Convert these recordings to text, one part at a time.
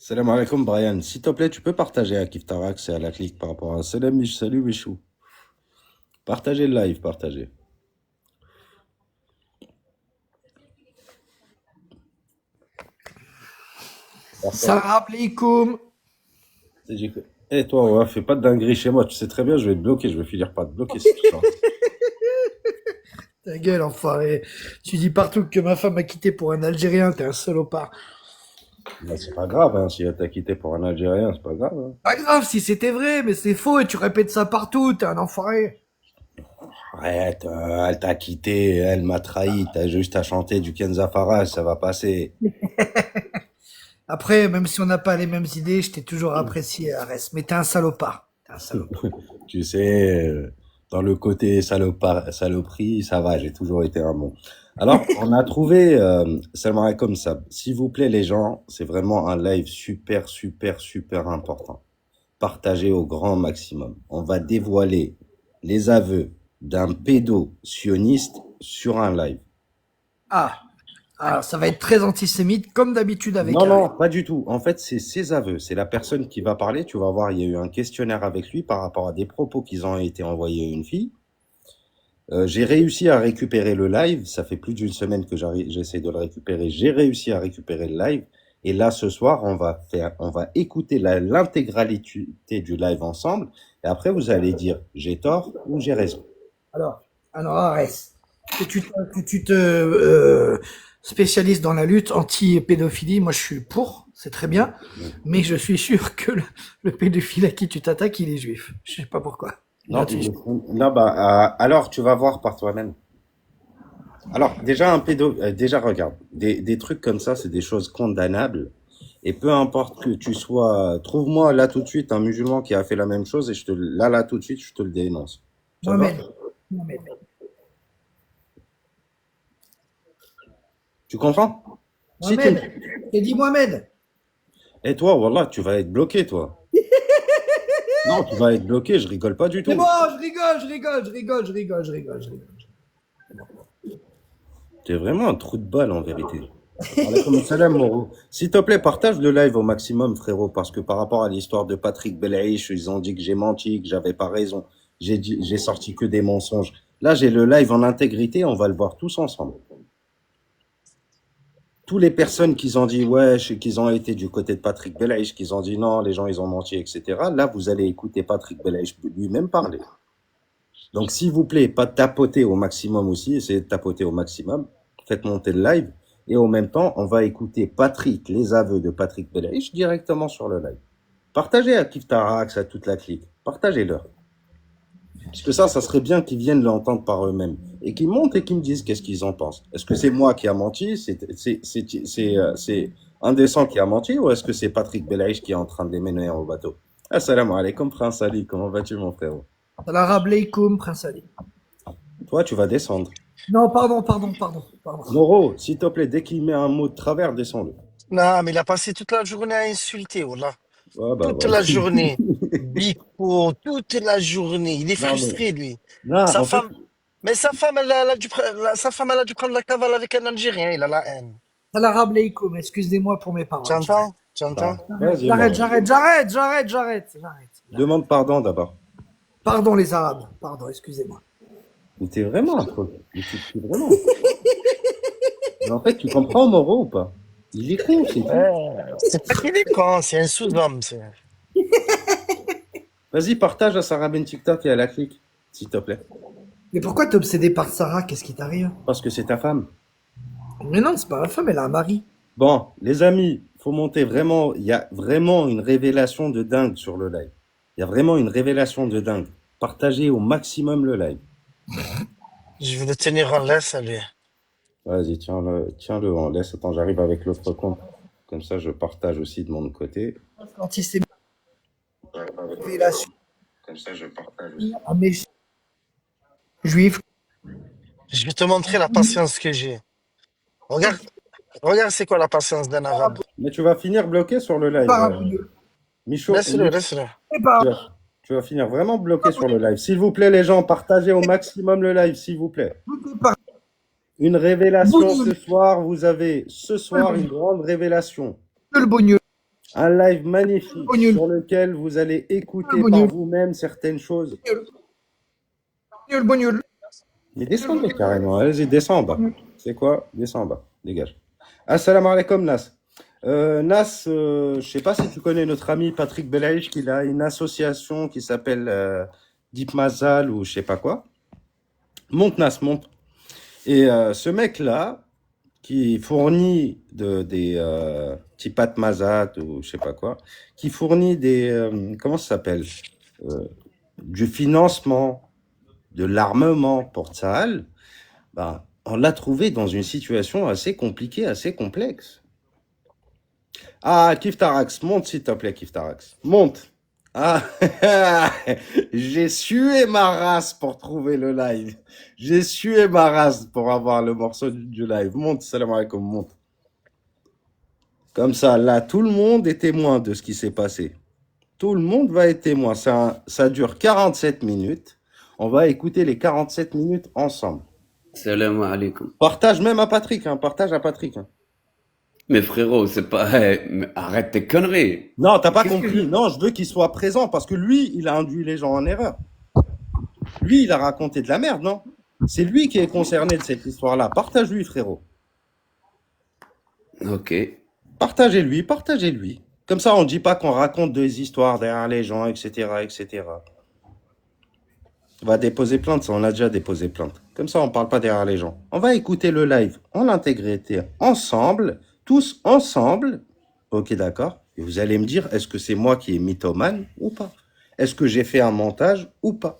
Salam alaikum Brian. S'il te plaît, tu peux partager à Kif Tarak, c'est à la clique par rapport à Salam Mich, salut Michou. Partagez le live, partagez. Partage. Salam alaikum. Eh toi, ouais, fais pas de dinguerie chez moi, tu sais très bien, je vais te bloquer, je vais finir par te bloquer si tu chantes. Ta gueule, enfoiré. Tu dis partout que ma femme m'a quitté pour un Algérien, t'es un salopard. Mais c'est pas grave, hein, si elle t'a quitté pour un Algérien, c'est pas grave. Hein. Pas grave si c'était vrai, mais c'est faux et tu répètes ça partout, t'es un enfoiré. Arrête, elle t'a quitté, elle m'a trahi, t'as juste à chanter du Kenza Farage, ça va passer. Après, même si on n'a pas les mêmes idées, je t'ai toujours apprécié, Arès. Mais t'es un salopard. T'es un salopard. Tu sais, dans le côté saloperie, ça va, j'ai toujours été un bon. Alors, on a trouvé, Salman comme ça. S'il vous plaît, les gens, c'est vraiment un live super, super, super important. Partagez au grand maximum. On va dévoiler les aveux d'un pédo-sioniste sur un live. Ah, alors ça va être très antisémite, comme d'habitude avec Non, Arès. non, pas du tout. En fait, c'est ses aveux. C'est la personne qui va parler. Tu vas voir, il y a eu un questionnaire avec lui par rapport à des propos qui ont été envoyés à une fille. J'ai réussi à récupérer le live. Ça fait plus d'une semaine que j'essaie de le récupérer. J'ai réussi à récupérer le live. Et là, ce soir, on va écouter l'intégralité du live ensemble. Et après, vous allez dire j'ai tort ou j'ai raison. Alors, alors Arès, que tu te spécialises dans la lutte anti-pédophilie, moi je suis pour, c'est très bien, mais je suis sûr que le pédophile à qui tu t'attaques, il est juif. Je sais pas pourquoi. Non, Là-dessus. non, alors tu vas voir par toi-même. Alors, déjà, déjà, regarde, des trucs comme ça, c'est des choses condamnables. Et peu importe que tu sois, trouve-moi là tout de suite un musulman qui a fait la même chose et là tout de suite, je te le dénonce. Ça va? Mohamed. Mohamed. Tu comprends? Si tu, Mohamed. J'ai dit Mohamed. et toi, voilà, tu vas être bloqué, toi. Non, tu vas être bloqué, je rigole pas du C'est bon, tout. je rigole, je rigole, je rigole, je rigole, je rigole, je rigole. T'es vraiment un trou de balle, en vérité. Alaykoum salam, Moro. S'il te plaît, partage le live au maximum, frérot, parce que par rapport à l'histoire de Patrick Belaïch, ils ont dit que j'ai menti, que j'avais pas raison. J'ai sorti que des mensonges. Là, j'ai le live en intégrité, on va le voir tous ensemble. Toutes les personnes qui ont dit ouais, qu'ils ont été du côté de Patrick Belaïch, qui ont dit non, les gens ils ont menti, etc. Là, vous allez écouter Patrick Belaïch lui-même parler. Donc, s'il vous plaît, pas tapoter au maximum aussi, essayez de tapoter au maximum. Faites monter le live. Et en même temps, on va écouter Patrick, les aveux de Patrick Belaïch directement sur le live. Partagez à Kif Tarax, à toute la clique. Partagez-leur. Parce que ça serait bien qu'ils viennent l'entendre par eux-mêmes. Et qu'ils montent et qu'ils me disent qu'est-ce qu'ils en pensent. Est-ce que c'est moi qui a menti? C'est Indécent qui a menti? Ou est-ce que c'est Patrick Belaïch qui est en train de les mener au bateau? Assalamu alaikum, Prince Ali. Comment vas-tu, mon frérot? Salam alaikum, Prince Ali. Toi, tu vas descendre. Non, pardon. Moro, s'il te plaît, dès qu'il met un mot de travers, descends-le. Non, mais il a passé toute la journée à insulter, voilà. Ouais, bah Toute voilà. la journée. Bico, toute la journée. Il est Non, mais, frustré, lui. non, Sa en fait, femme, mais sa femme, elle a dû, sa femme, elle a dû prendre la cavale avec un Algérien. Il a la haine. Salam alaikum, excusez-moi pour mes Tu paroles. entends? Tu entends? vas-y, J'arrête, Moro. j'arrête, j'arrête, j'arrête, j'arrête, j'arrête. Demande pardon d'abord. Pardon les Arabes, pardon, excusez-moi. Mais t'es vraiment un truc. Mais t'es vraiment. Mais en fait, tu comprends Moro ou pas? Il est con, c'est tout. C'est pas qu'il est con, c'est un sous-homme. Vas-y, partage à Sarah Ben TikTok et à la clique, s'il te plaît. Mais pourquoi t'es obsédé par Sarah? Qu'est-ce qui t'arrive? Parce que c'est ta femme. Mais non, c'est pas ma femme, elle a un mari. Bon, les amis, faut monter vraiment. Il y a vraiment une révélation de dingue sur le live. Il y a vraiment une révélation de dingue. Partagez au maximum le live. Je vais le tenir en laisse, lui. Vas-y, tiens-le en laisse. Attends, j'arrive avec l'autre compte. Comme ça, je partage aussi de mon côté. Antisémite, révélation Comme ça, je partage aussi. à mes juifs. Je vais te montrer la patience que j'ai. Regarde, regarde, c'est quoi la patience d'un arabe. Mais tu vas finir bloqué sur le live. Michaud, Laisse-le, laisse-le. tu vas finir vraiment bloqué sur le live. S'il vous plaît, les gens, partagez au maximum le live, s'il vous plaît. Une révélation ce soir. Vous avez ce soir une grande révélation. Le bogneux. Un live magnifique Bognol, sur lequel vous allez écouter par bognol, vous-même certaines choses. bognol, bognol, Mais descendez carrément, allez-y, descends en bas. bognol. C'est quoi? Descends en bas, dégage. Assalamu alaikum, Nas. Nas, je sais pas si tu connais notre ami Patrick Belaïch, qu'il a une association qui s'appelle Deep Mazal ou je sais pas quoi. Monte, Nas, monte. Et ce mec-là, qui fournit des petits pâtes mazat ou je sais pas quoi, qui fournit des, comment ça s'appelle? Du financement, de l'armement pour Tsahal, ben, on l'a trouvé dans une situation assez compliquée, assez complexe. Ah, Kiftarax, monte s'il te plaît, Kiftarax. Monte. Ah, j'ai sué ma race pour trouver le live. J'ai sué ma race pour avoir le morceau du live. Monte, salam alaikum, monte. Comme ça, là, tout le monde est témoin de ce qui s'est passé. Tout le monde va être témoin. Ça dure 47 minutes. On va écouter les 47 minutes ensemble. Salam alaikum. Partage même à Patrick, hein. Partage à Patrick. Hein. Mais frérot, c'est pas. Mais arrête tes conneries. Non, t'as pas Qu'est-ce que compris. Non, je veux qu'il soit présent parce que lui, il a induit les gens en erreur. Lui, il a raconté de la merde, non? C'est lui qui est concerné de cette histoire-là. Partage-lui, frérot. Ok. Partagez-lui, partagez-lui. Comme ça, on ne dit pas qu'on raconte des histoires derrière les gens, etc., etc. On va déposer plainte, ça, on a déjà déposé plainte. Comme ça, on ne parle pas derrière les gens. On va écouter le live en intégrité, ensemble, tous ensemble. Ok, d'accord. Et vous allez me dire, est-ce que c'est moi qui est mythomane ou pas? Est-ce que j'ai fait un montage ou pas?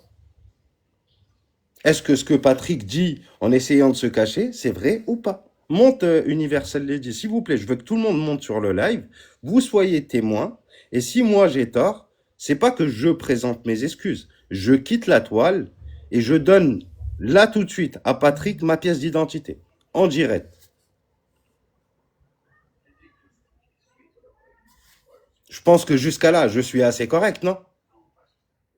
Est-ce que ce que Patrick dit en essayant de se cacher, c'est vrai ou pas? Monte Universal Lady, s'il vous plaît, je veux que tout le monde monte sur le live, vous soyez témoins, et si moi j'ai tort, c'est pas que je présente mes excuses. Je quitte la toile et je donne là tout de suite à Patrick ma pièce d'identité, en direct. Je pense que jusqu'à là, je suis assez correct, non?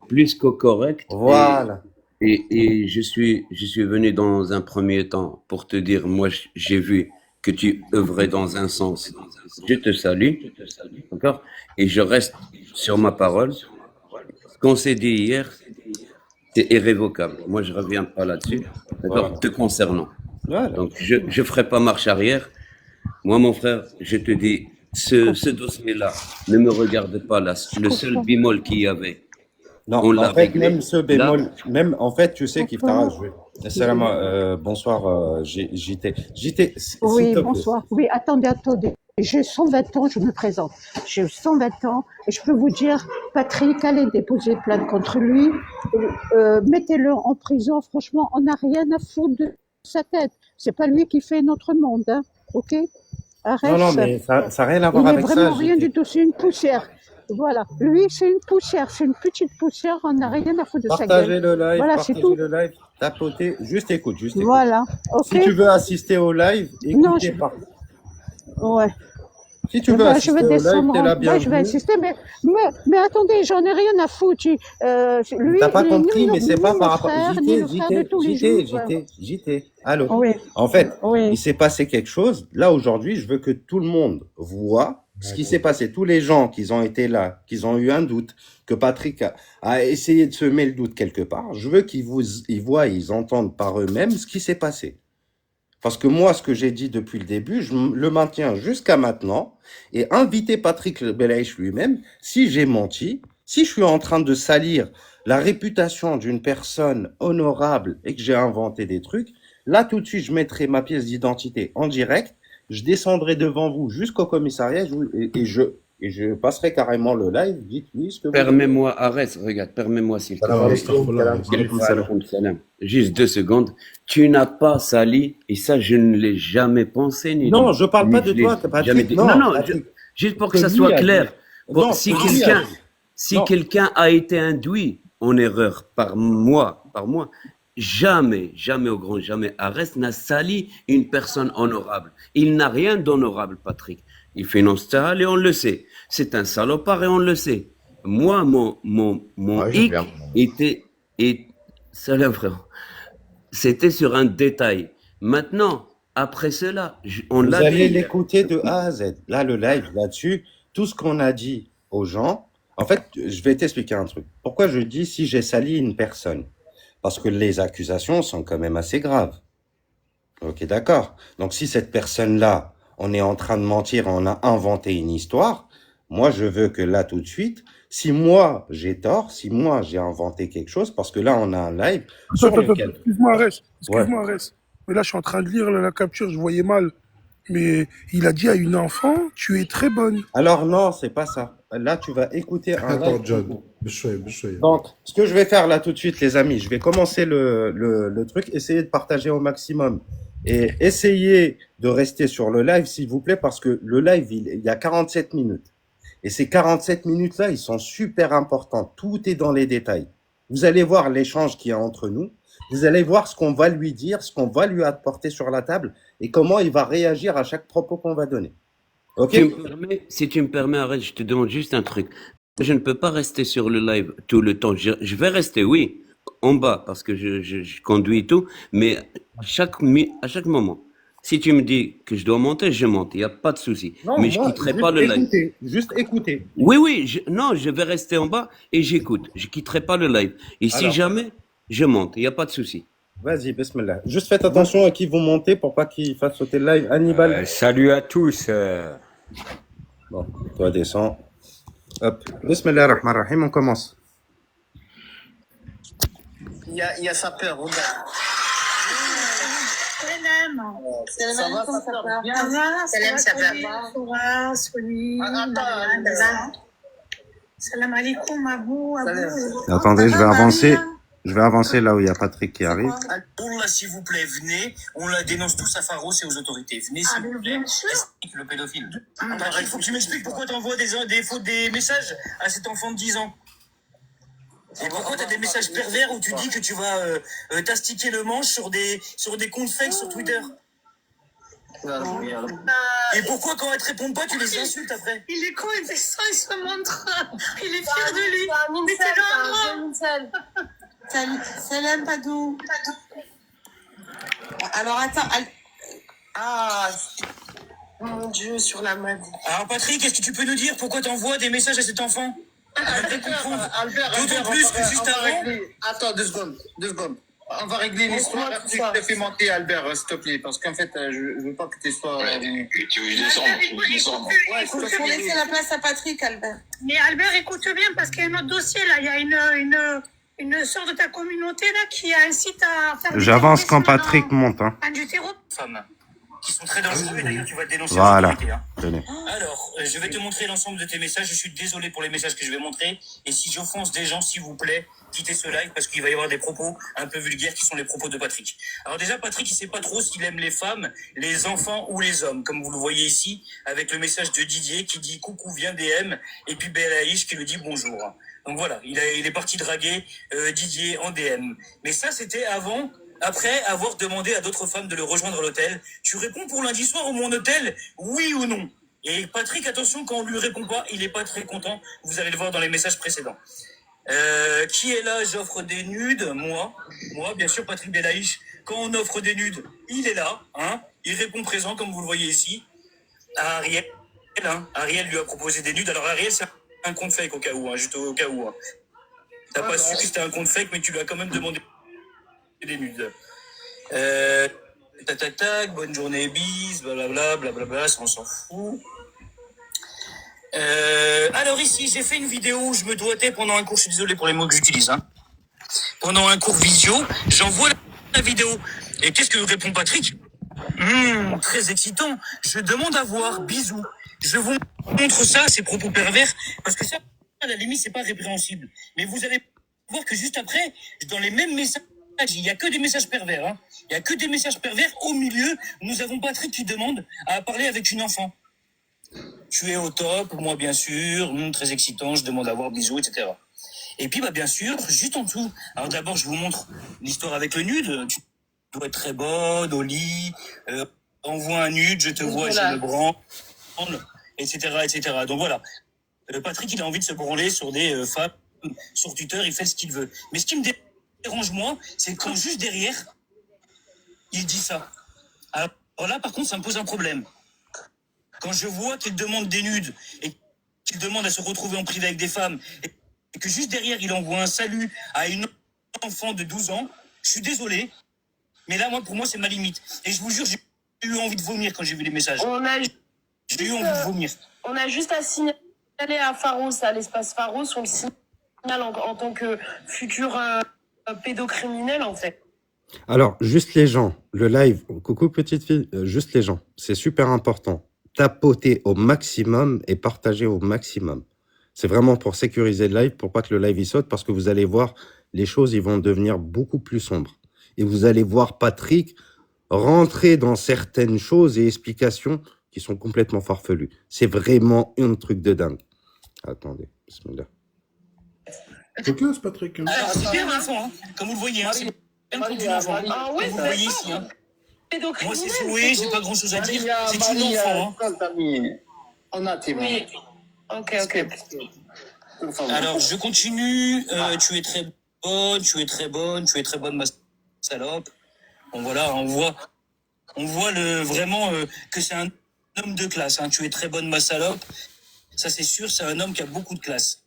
Plus que correct. Voilà. Et je suis venu dans un premier temps pour te dire, moi, j'ai vu que tu œuvrais dans un sens. Je te salue, d'accord? Et je reste sur ma parole. Ce qu'on s'est dit hier, c'est irrévocable. Moi, je reviens pas là-dessus, d'accord? Voilà. Te concernant. Voilà. Donc, je ferai pas marche arrière. Moi, mon frère, je te dis, ce dossier-là, ne me regarde pas là. Le seul bémol qu'il y avait, Non, on en l'a fait, réglé. même ce Là, bémol, même, en fait, tu sais, Kiftara, bonsoir, JT. JT, s'il Oui, te plaît. bonsoir. Oui, attendez, attendez. J'ai 120 ans, je me présente. J'ai 120 ans et je peux vous dire, Patrick, allez déposer plainte contre lui. Mettez-le en prison. Franchement, on n'a rien à foutre de sa tête. C'est pas lui qui fait notre monde, hein. Ok? Arrête Non, non, ça. mais ça n'a rien à voir Il est avec ça, vraiment rien JT. du tout. C'est une poussière. Voilà. Lui, c'est une poussière. C'est une petite poussière. On n'a rien à foutre de sa Partagez gueule. le live, Voilà, c'est partagez tout. le live, tapotez, juste écoute, juste écoute. Voilà. Ok? Si tu veux assister au live, Non, écoutez pas. ouais. Si tu Eh veux ben, je assister vais au live, descendre. t'es la Ouais, je vais bienvenue. insister, mais attendez, j'en ai rien à foutre. Lui, T'as pas ni compris, mais c'est ni pas mon par rapport. frère, ni le frère de tous les jours. JT. Allô. Oui, En fait, oui. il s'est passé quelque chose. Là, aujourd'hui, je veux que tout le monde voit ce qui s'est passé. Tous les gens qui ont été là, qui ont eu un doute, que Patrick a essayé de semer le doute quelque part, je veux ils voient, ils entendent par eux-mêmes ce qui s'est passé. Parce que moi, ce que j'ai dit depuis le début, je le maintiens jusqu'à maintenant. Et inviter Patrick Belaïch lui-même, si j'ai menti, si je suis en train de salir la réputation d'une personne honorable et que j'ai inventé des trucs, là, tout de suite, je mettrai ma pièce d'identité en direct, je descendrai devant vous jusqu'au commissariat et je passerai carrément le live. Dites-lui ce que vous voulez. permets-moi, arrête, regarde, permets-moi s'il te plaît. Salam. Juste 2 secondes. Tu n'as pas sali, et ça, je ne l'ai jamais pensé, ni Non, dit. je parle pas de Je l'ai toi, jamais Patrick. dit. Non, Non, Patrick. juste pour que Que ça lui soit a dit. clair. Non, Si que lui a dit. Non. quelqu'un a été induit en erreur par moi, jamais, jamais au grand jamais, Arès n'a sali une personne honorable. Il n'a rien d'honorable, Patrick. Il finance Tsahal et on le sait. C'est un salopard et on le sait. Moi, mon hic salam frère. C'était sur un détail. Maintenant, après cela, on Vous l'a allez dit. l'écouter de A à Z. Là, le live, là-dessus, tout ce qu'on a dit aux gens, en fait, je vais t'expliquer un truc. Pourquoi je dis si j'ai sali une personne? Parce que les accusations sont quand même assez graves. Ok, d'accord. Donc si cette personne-là, on est en train de mentir, on a inventé une histoire, moi je veux que là tout de suite, si moi j'ai tort, si moi j'ai inventé quelque chose, parce que là on a un live sur lequel... Excuse-moi, Arès. Ouais. Excuse-moi, Arès. Mais là, je suis en train de lire la capture, je voyais mal. Mais il a dit à une enfant, tu es très bonne. Alors non, c'est pas ça. Là tu vas écouter un Attends, live. John. بشوي. Donc, ce que je vais faire là tout de suite, les amis, je vais commencer le truc, essayer de partager au maximum et essayer de rester sur le live, s'il vous plaît, parce que le live, il y a 47 minutes. Et ces 47 minutes-là, ils sont super importants. Tout est dans les détails. Vous allez voir l'échange qu'il y a entre nous. Vous allez voir ce qu'on va lui dire, ce qu'on va lui apporter sur la table et comment il va réagir à chaque propos qu'on va donner. Ok? Si tu me permets, arrête, je te demande juste un truc. Je ne peux pas rester sur le live tout le temps. Je vais rester, oui, en bas, parce que je conduis et tout, mais à chaque moment. Si tu me dis que je dois monter, je monte, il n'y a pas de souci. Non, Mais je moi, quitterai juste pas le live. écouter, juste écouter. Oui, oui, non, je vais rester en bas et j'écoute. Je quitterai pas le live. Et si Alors. jamais, je monte, il n'y a pas de souci. Vas-y, bismillah. Juste faites attention à qui vous montez pour pas qu'il fasse sauter le live. Hannibal. Salut à tous. Bon, toi descends. Hop. Bismillah ar-Rahman ar-Rahim, on commence. Il y a sa peur, regarde. Salam va, alaikum, ça ça va va? bien? Salam, ça va? Salam alaikum, Abou. Attendez, je vais avancer là où il y a Patrick qui arrive. Là, s'il vous plaît, venez. On la dénonce tous à Pharos et aux autorités. Venez, s'il vous plaît. Le pédophile. Alors, il faut que tu m'expliques pourquoi tu envoies des messages à cet enfant de 10 ans. Et pourquoi tu as des messages pervers où tu dis que tu vas t'astiquer le manche sur des comptes fake sur Twitter? Et pourquoi quand elles te répondent pas, tu les insultes après? Il est con, il fait ça, il se montre. Il est fier de lui. Mettez-le en grand. Salam Padou. Alors attends. Ah, mon Dieu, sur la mode. Alors Patrick, est-ce que tu peux nous dire pourquoi tu envoies des messages à cet enfant? D'autant plus que juste avant... Attends, 2 secondes. On va régler l'histoire. Tu te fais monter, Albert, s'il te plaît, parce qu'en fait, je veux pas que tu sois... Tu veux descendre. Il faut laisser la place à Patrick, Albert. Mais Albert, écoute bien, parce qu'il y a un autre dossier, là. Il y a une sœur de ta communauté, là, qui incite à faire... J'avance quand Patrick monte. Hein. Du terreau. Femmes qui sont très dangereux, et d'ailleurs tu vas te dénoncer Voilà. aux autorités, hein. Tenez. Alors, je vais te montrer l'ensemble de tes messages. Je suis désolé pour les messages que je vais montrer. Et si j'offense des gens, s'il vous plaît, quittez ce live parce qu'il va y avoir des propos un peu vulgaires qui sont les propos de Patrick. Alors déjà, Patrick, il sait pas trop s'il aime les femmes, les enfants ou les hommes, comme vous le voyez ici, avec le message de Didier qui dit coucou, viens DM, et puis Belaïch qui lui dit bonjour. Donc voilà, il est parti draguer Didier en DM. Mais ça, c'était après avoir demandé à d'autres femmes de le rejoindre à l'hôtel. Tu réponds pour lundi soir au mon hôtel, oui ou non? Et Patrick, attention, quand on lui répond pas, il est pas très content. Vous allez le voir dans les messages précédents. Qui est là? J'offre des nudes. Moi, bien sûr, Patrick Belaïch. Quand on offre des nudes, il est là. Hein, il répond présent, comme vous le voyez ici. À Ariel, Ariel lui a proposé des nudes. Alors Ariel, c'est un compte fake au cas où, juste au cas où. T'as pas su que c'était un compte fake, mais tu lui as quand même demandé des nudes. Tac, bonne journée, bis, blablabla, ça on s'en fout. Alors ici, j'ai fait une vidéo où je me doigtais pendant un cours, je suis désolé pour les mots que j'utilise, hein. Pendant un cours visio, j'envoie la vidéo. Et qu'est-ce que répond Patrick? Très excitant. Je demande à voir, bisous. Je vous montre ça, ces propos pervers, parce que ça, à la limite, c'est pas répréhensible. Mais vous allez voir que juste après, dans les mêmes messages, il n'y a que des messages pervers. Hein. Il n'y a que des messages pervers. Au milieu, nous avons Patrick qui demande à parler avec une enfant. Tu es au top, moi bien sûr, très excitant, je demande à voir, bisous, etc. Et puis, bien sûr, juste en dessous. Alors d'abord, je vous montre l'histoire avec le nude. Tu dois être très bonne, au lit, envoie un nude, je te vois, je me branle, etc. Donc voilà. Patrick, il a envie de se branler sur des femmes, sur Twitter, il fait ce qu'il veut. Mais ce qui me dérange, moi, c'est quand juste derrière, il dit ça. Alors là, par contre, ça me pose un problème. Quand je vois qu'il demande des nudes et qu'il demande à se retrouver en privé avec des femmes et que juste derrière, il envoie un salut à une enfant de 12 ans, je suis désolé, mais là, pour moi, c'est ma limite. Et je vous jure, j'ai eu envie de vomir quand j'ai vu les messages. J'ai eu envie de vomir. On a juste à signaler à Pharos, à l'espace Pharos, on le signale en tant que futur pédocriminel, en fait. Alors, juste les gens, le live, coucou petite fille, juste les gens, c'est super important. Tapotez au maximum et partagez au maximum. C'est vraiment pour sécuriser le live, pour pas que le live il saute, parce que vous allez voir, les choses ils vont devenir beaucoup plus sombres. Et vous allez voir Patrick rentrer dans certaines choses et explications qui sont complètement farfelues. C'est vraiment un truc de dingue. Attendez, bismillah. C'est classe, Patrick. Alors, c'est bien l'enfant, hein. Comme vous le voyez, hein, c'est bien pour une enfant. Ah oui, Comme vous le voyez ici. Hein. Moi, c'est joué, j'ai pas grand chose à dire. C'est une enfant. Hein. On a tes Oui. Ok. Alors, je continue. Tu es très bonne, tu es très bonne, ma salope. Bon, voilà, on voit vraiment que c'est un homme de classe. Hein. Tu es très bonne, ma salope. Ça, c'est sûr, c'est un homme qui a beaucoup de classe.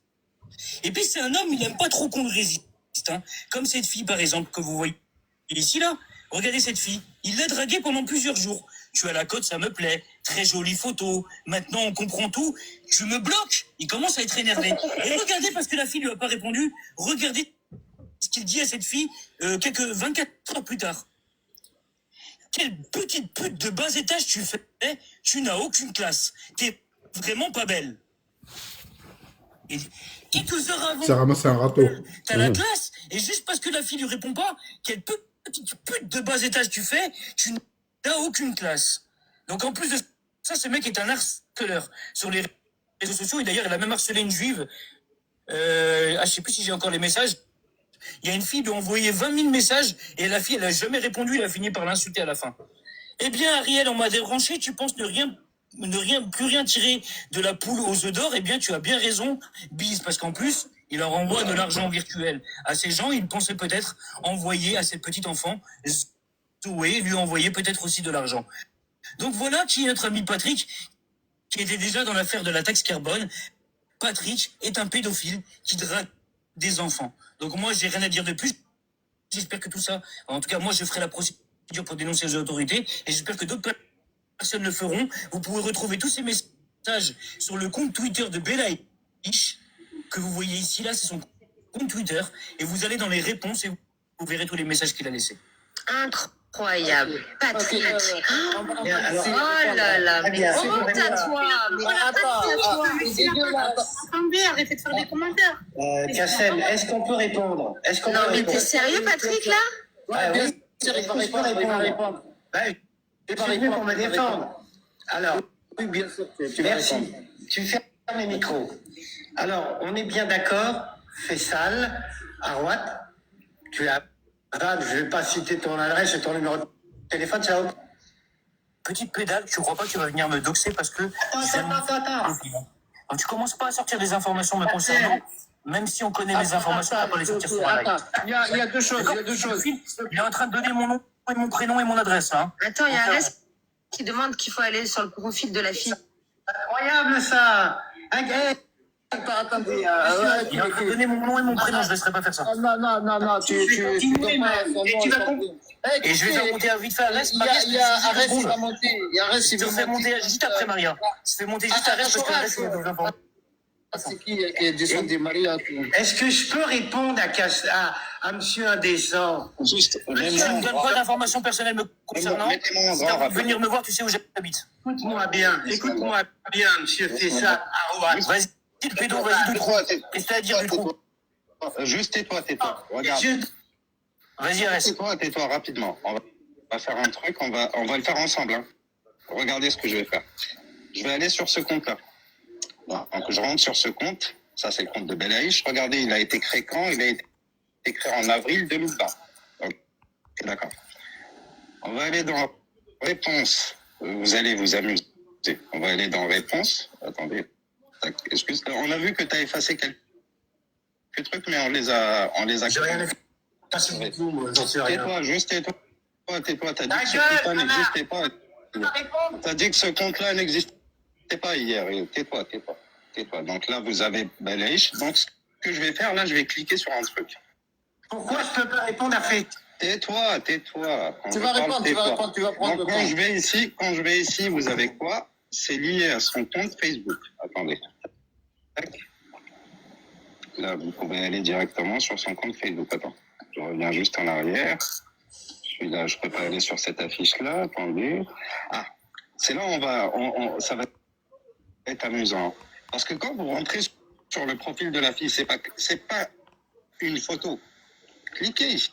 Et puis, c'est un homme, il aime pas trop qu'on le résiste. Hein. Comme cette fille, par exemple, que vous voyez ici, là. Regardez cette fille. Il l'a draguée pendant plusieurs jours. Tu as la cote, ça me plaît. Très jolie photo. Maintenant, on comprend tout. Tu me bloques. Il commence à être énervé. Et regardez, parce que la fille lui a pas répondu, regardez ce qu'il dit à cette fille 24 heures plus tard. Quelle petite pute de bas étage tu fais. Tu n'as aucune classe. T'es vraiment pas belle. Et quelques heures avant, Ça ramasse un râteau. t'as la classe. Et juste parce que la fille lui répond pas, quelle petite pute de bas étage tu fais, tu n'as aucune classe. Donc en plus de ça, ce mec est un harceleur sur les réseaux sociaux. Et d'ailleurs, il a même harcelé une juive. Je sais plus si j'ai encore les messages. Il y a une fille qui lui a envoyé 20 000 messages et la fille, elle a jamais répondu. Elle a fini par l'insulter à la fin. Eh bien, Ariel, on m'a débranché. Tu penses plus rien tirer de la poule aux œufs d'or? Eh bien, tu as bien raison, Bise, parce qu'en plus, il leur envoie de l'argent virtuel à ces gens. Il pensait peut-être envoyer à cette petite enfant, Zoé, lui envoyer peut-être aussi de l'argent. Donc voilà qui est notre ami Patrick, qui était déjà dans l'affaire de la taxe carbone. Patrick est un pédophile qui drague des enfants. Donc moi, j'ai rien à dire de plus. J'espère que tout ça, en tout cas, moi, je ferai la procédure pour dénoncer les autorités et j'espère que d'autres personnes le feront. Vous pouvez retrouver tous ces messages sur le compte Twitter de Belaïch, que vous voyez ici, là, c'est son compte Twitter, et vous allez dans les réponses et vous verrez tous les messages qu'il a laissés. Incroyable, Patrick. Oh là là, mais honte à toi, mais Attendez, arrêtez de faire des commentaires. Kassem, est-ce qu'on peut répondre? non, mais t'es sérieux, Patrick, là? Ouais, bien sûr, il va répondre. Je suis venu pour me défendre. Alors, oui, bien sûr, tu merci. Tu fermes les micros. Alors, on est bien d'accord, Faisal, Arwat, tu as... je ne vais pas citer ton adresse et ton numéro de téléphone, ça va. Petite pédale, tu crois pas que tu vas venir me doxer parce que... Attends. Donc, tu commences pas à sortir des informations me concernant, même si on connaît les informations, on va pas les sortir sur un live. Il y a deux choses. Il est en train de donner mon nom, et mon prénom et mon adresse, là. Attends, il y a un reste qui demande qu'il faut aller sur le profil de la fille. Incroyable, ça. Attendez. Il est en train de donner mon nom et mon prénom, je ne laisserai pas faire ça. Non, tu vas comprendre. Et je vais faire monter vite fait Arès. Il y a Arès qui va monter. Je te fais monter juste après Maria. Je fais monter juste Arès parce que Arès, il y a des informations. C'est qui est descendu Maria? Est-ce que je peux répondre à monsieur indécent? Juste, je ne donne pas d'informations personnelles me concernant. Si tu as envie de venir me voir, tu sais où j'habite. Écoute-moi bien, monsieur Fessa. Vas-y, le pédo, vas-y, tout Qu'est-ce que tu as à dire du coup? Juste tais-toi. Regarde. Vas-y, Arès. Tais-toi rapidement. On va faire un truc, on va le faire ensemble. Hein. Regardez ce que je vais faire. Je vais aller sur ce compte-là. Voilà. Donc je rentre sur ce compte. Ça, c'est le compte de Belaïch. Regardez, il a été créé quand? Il a été créé en avril 2020. Ok, d'accord. On va aller dans réponse. Vous allez vous amuser. On va aller dans réponse. Attendez. Excuse, on a vu que tu as effacé quelques trucs, mais on les a. J'ai rien effacé du tout, moi, j'en sais rien. Tais-toi, juste tais-toi. T'as dit que ce compte-là n'existait pas. T'as dit que ce compte-là n'existait pas hier. Tais-toi. Tais-toi. Donc là, vous avez Belaiche. Donc, ce que je vais faire, là, je vais cliquer sur un truc. Pourquoi je peux pas répondre à fait? Tais-toi, tais-toi. Quand Tu je vas parle, répondre, tu vas tais-toi. répondre, tu vas prendre Donc, le quand temps. je vais ici, vous avez quoi? C'est lié à son compte Facebook. Attendez. Tac. Là, vous pouvez aller directement sur son compte Facebook. Attends. Je reviens juste en arrière. Celui-là, je peux pas aller sur cette affiche-là. Attendez. Ah. C'est là où ça va être amusant. Parce que quand vous rentrez sur le profil de la fille, c'est pas une photo. Cliquez ici.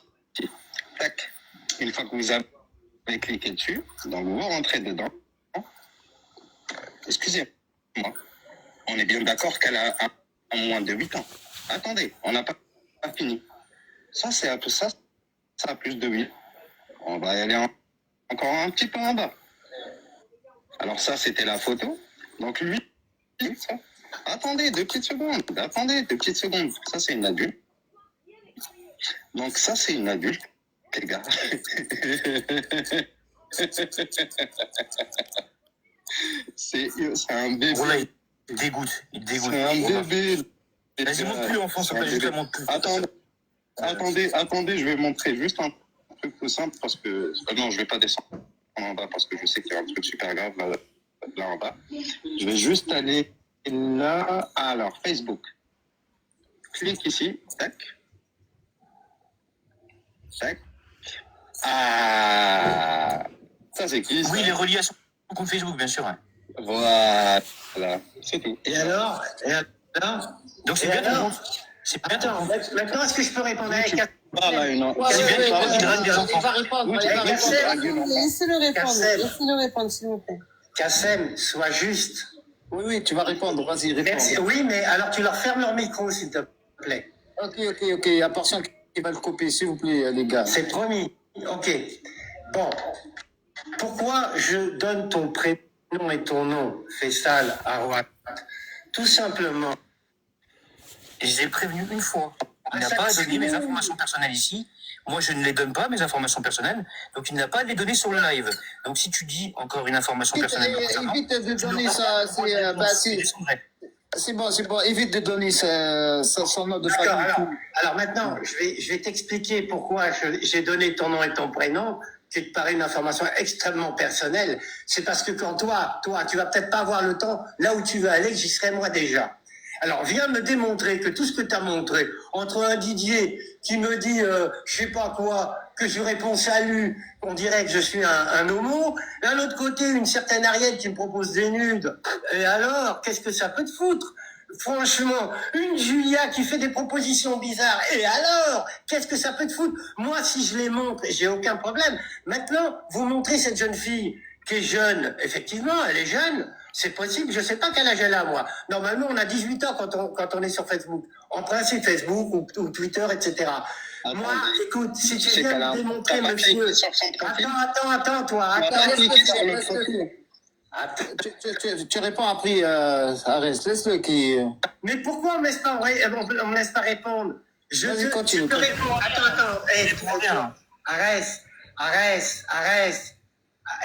Tac. Une fois que vous avez cliqué dessus, donc vous rentrez dedans. Excusez-moi. On est bien d'accord qu'elle a moins de 8 ans. Attendez, on n'a pas fini. Ça, c'est un peu ça. Ça a plus de 8. On va aller encore un petit peu en bas. Alors ça, c'était la photo. Donc lui, ça. Attendez, 2 petites secondes. Attendez, 2 petites secondes. Ça, c'est une adulte. Donc ça, c'est une adulte, les gars. C'est un bébé. Voilà, il dégoûte. Il dégoûte. C'est un bébé. Vas-y, montre plus, enfant, ça C'est un s'appelle juste bébé. la montre plus. Attendez, je vais montrer juste un truc tout simple parce que... non, je vais pas descendre en bas parce que je sais qu'il y a un truc super grave là en bas. Je vais juste aller là. Alors, Facebook. Clique ici. Tac. Tac. Ah, ça c'est qui ça? Oui, il est relié à son compte Facebook, bien sûr. Hein. Voilà, c'est tout. Et alors? Donc c'est Et bien ton alors compte. C'est bien ton Attends, compte. maintenant, est-ce que je peux répondre avec Voilà, une C'est bien ton compte qui drague des enfants. Il va répondre, Oui, il va tu vas répondre. répondre. Laissez-le répondre, Kassem. laissez-le répondre, s'il vous plaît. Kassem, sois juste. Oui, oui, tu vas répondre, vas-y, réponds. Merci. Oui, mais alors tu leur fermes leur micro, s'il te plaît. Ok, il y a personne qui va le couper, s'il vous plaît, les gars. C'est promis. Ok. Bon. Pourquoi je donne ton prénom et ton nom, Faisal Arouat? Tout simplement. Et je l'ai prévenu une fois. Il n'a ça pas à te donner mes saoule. informations personnelles ici. Moi, je ne les donne pas, mes informations personnelles. Donc, il n'a pas à les donner sur le live. Donc, si tu dis encore une information personnelle me concernant, Évite de tu donner l'auras ça, pas. Moi, je les bah, descendrai. c'est bon, évite de donner son nom de D'accord, famille. alors maintenant, je vais t'expliquer pourquoi j'ai donné ton nom et ton prénom, qui te paraît une information extrêmement personnelle. C'est parce que quand toi, tu vas peut-être pas avoir le temps, là où tu veux aller, que j'y serai moi déjà. Alors, viens me démontrer que tout ce que tu as montré, entre un Didier qui me dit, je sais pas quoi, que je réponds salut, on dirait que je suis un homo, d'un autre côté, une certaine Ariel qui me propose des nudes, et alors, qu'est-ce que ça peut te foutre? Franchement, une Julia qui fait des propositions bizarres, et alors, qu'est-ce que ça peut te foutre? Moi, si je les montre, j'ai aucun problème. Maintenant, vous montrez cette jeune fille qui est jeune, effectivement, elle est jeune, c'est possible, je sais pas quel âge elle a, moi. Normalement, on a 18 ans quand on est sur Facebook. En principe, Facebook ou Twitter, etc. Moi, écoute, si tu viens me démontrer, monsieur... Attends, toi. Attends, Tu réponds après, Arès, laisse-le qui... Mais pourquoi on me laisse pas répondre? Vas-y, continue. Je peux répondre. Attends. Arrête.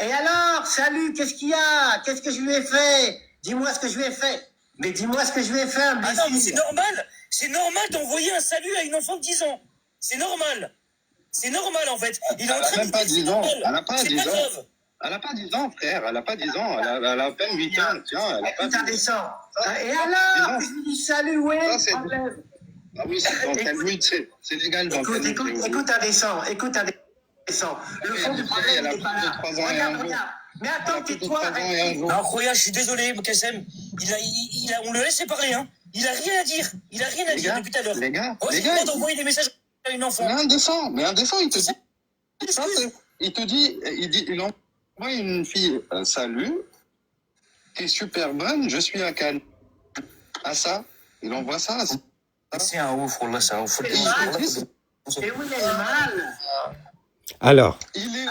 Et alors, salut, qu'est-ce qu'il y a? Qu'est-ce que je lui ai fait? Dis-moi ce que je lui ai fait. Mais dis-moi ce que je lui ai fait, Ah non, mais c'est normal. C'est normal d'envoyer un salut à une enfant de 10 ans. C'est normal. C'est normal, en fait. Il est en train de pas 10 ans. Elle n'a pas C'est 10 pas ans. grave. Elle n'a pas 10 ans, frère. Elle n'a pas 10 ans. Elle a à peine 8 ans. Tiens, elle a pas 10 ans. Descend. Et alors, je lui dis salut, ouais, problème. Ah oui, c'est donc elle lui, c'est légal. Écoute, indécent. Le fond du problème, il n'est pas là. Regarde. Mais attends, tais-toi. Non, Roya, je suis désolé, Kassem. On le laisse parler, hein. Il a rien à dire. Depuis tout à l'heure. Les gars, pas d'envoyer des messages à une enfant. Mais indécent, il te dit. Il envoie une fille, salut, t'es super bonne, je suis à Cannes. Ah ça, il envoie ça. C'est un ouf, là, c'est un ouf. Et où il est le mal? Alors, Il est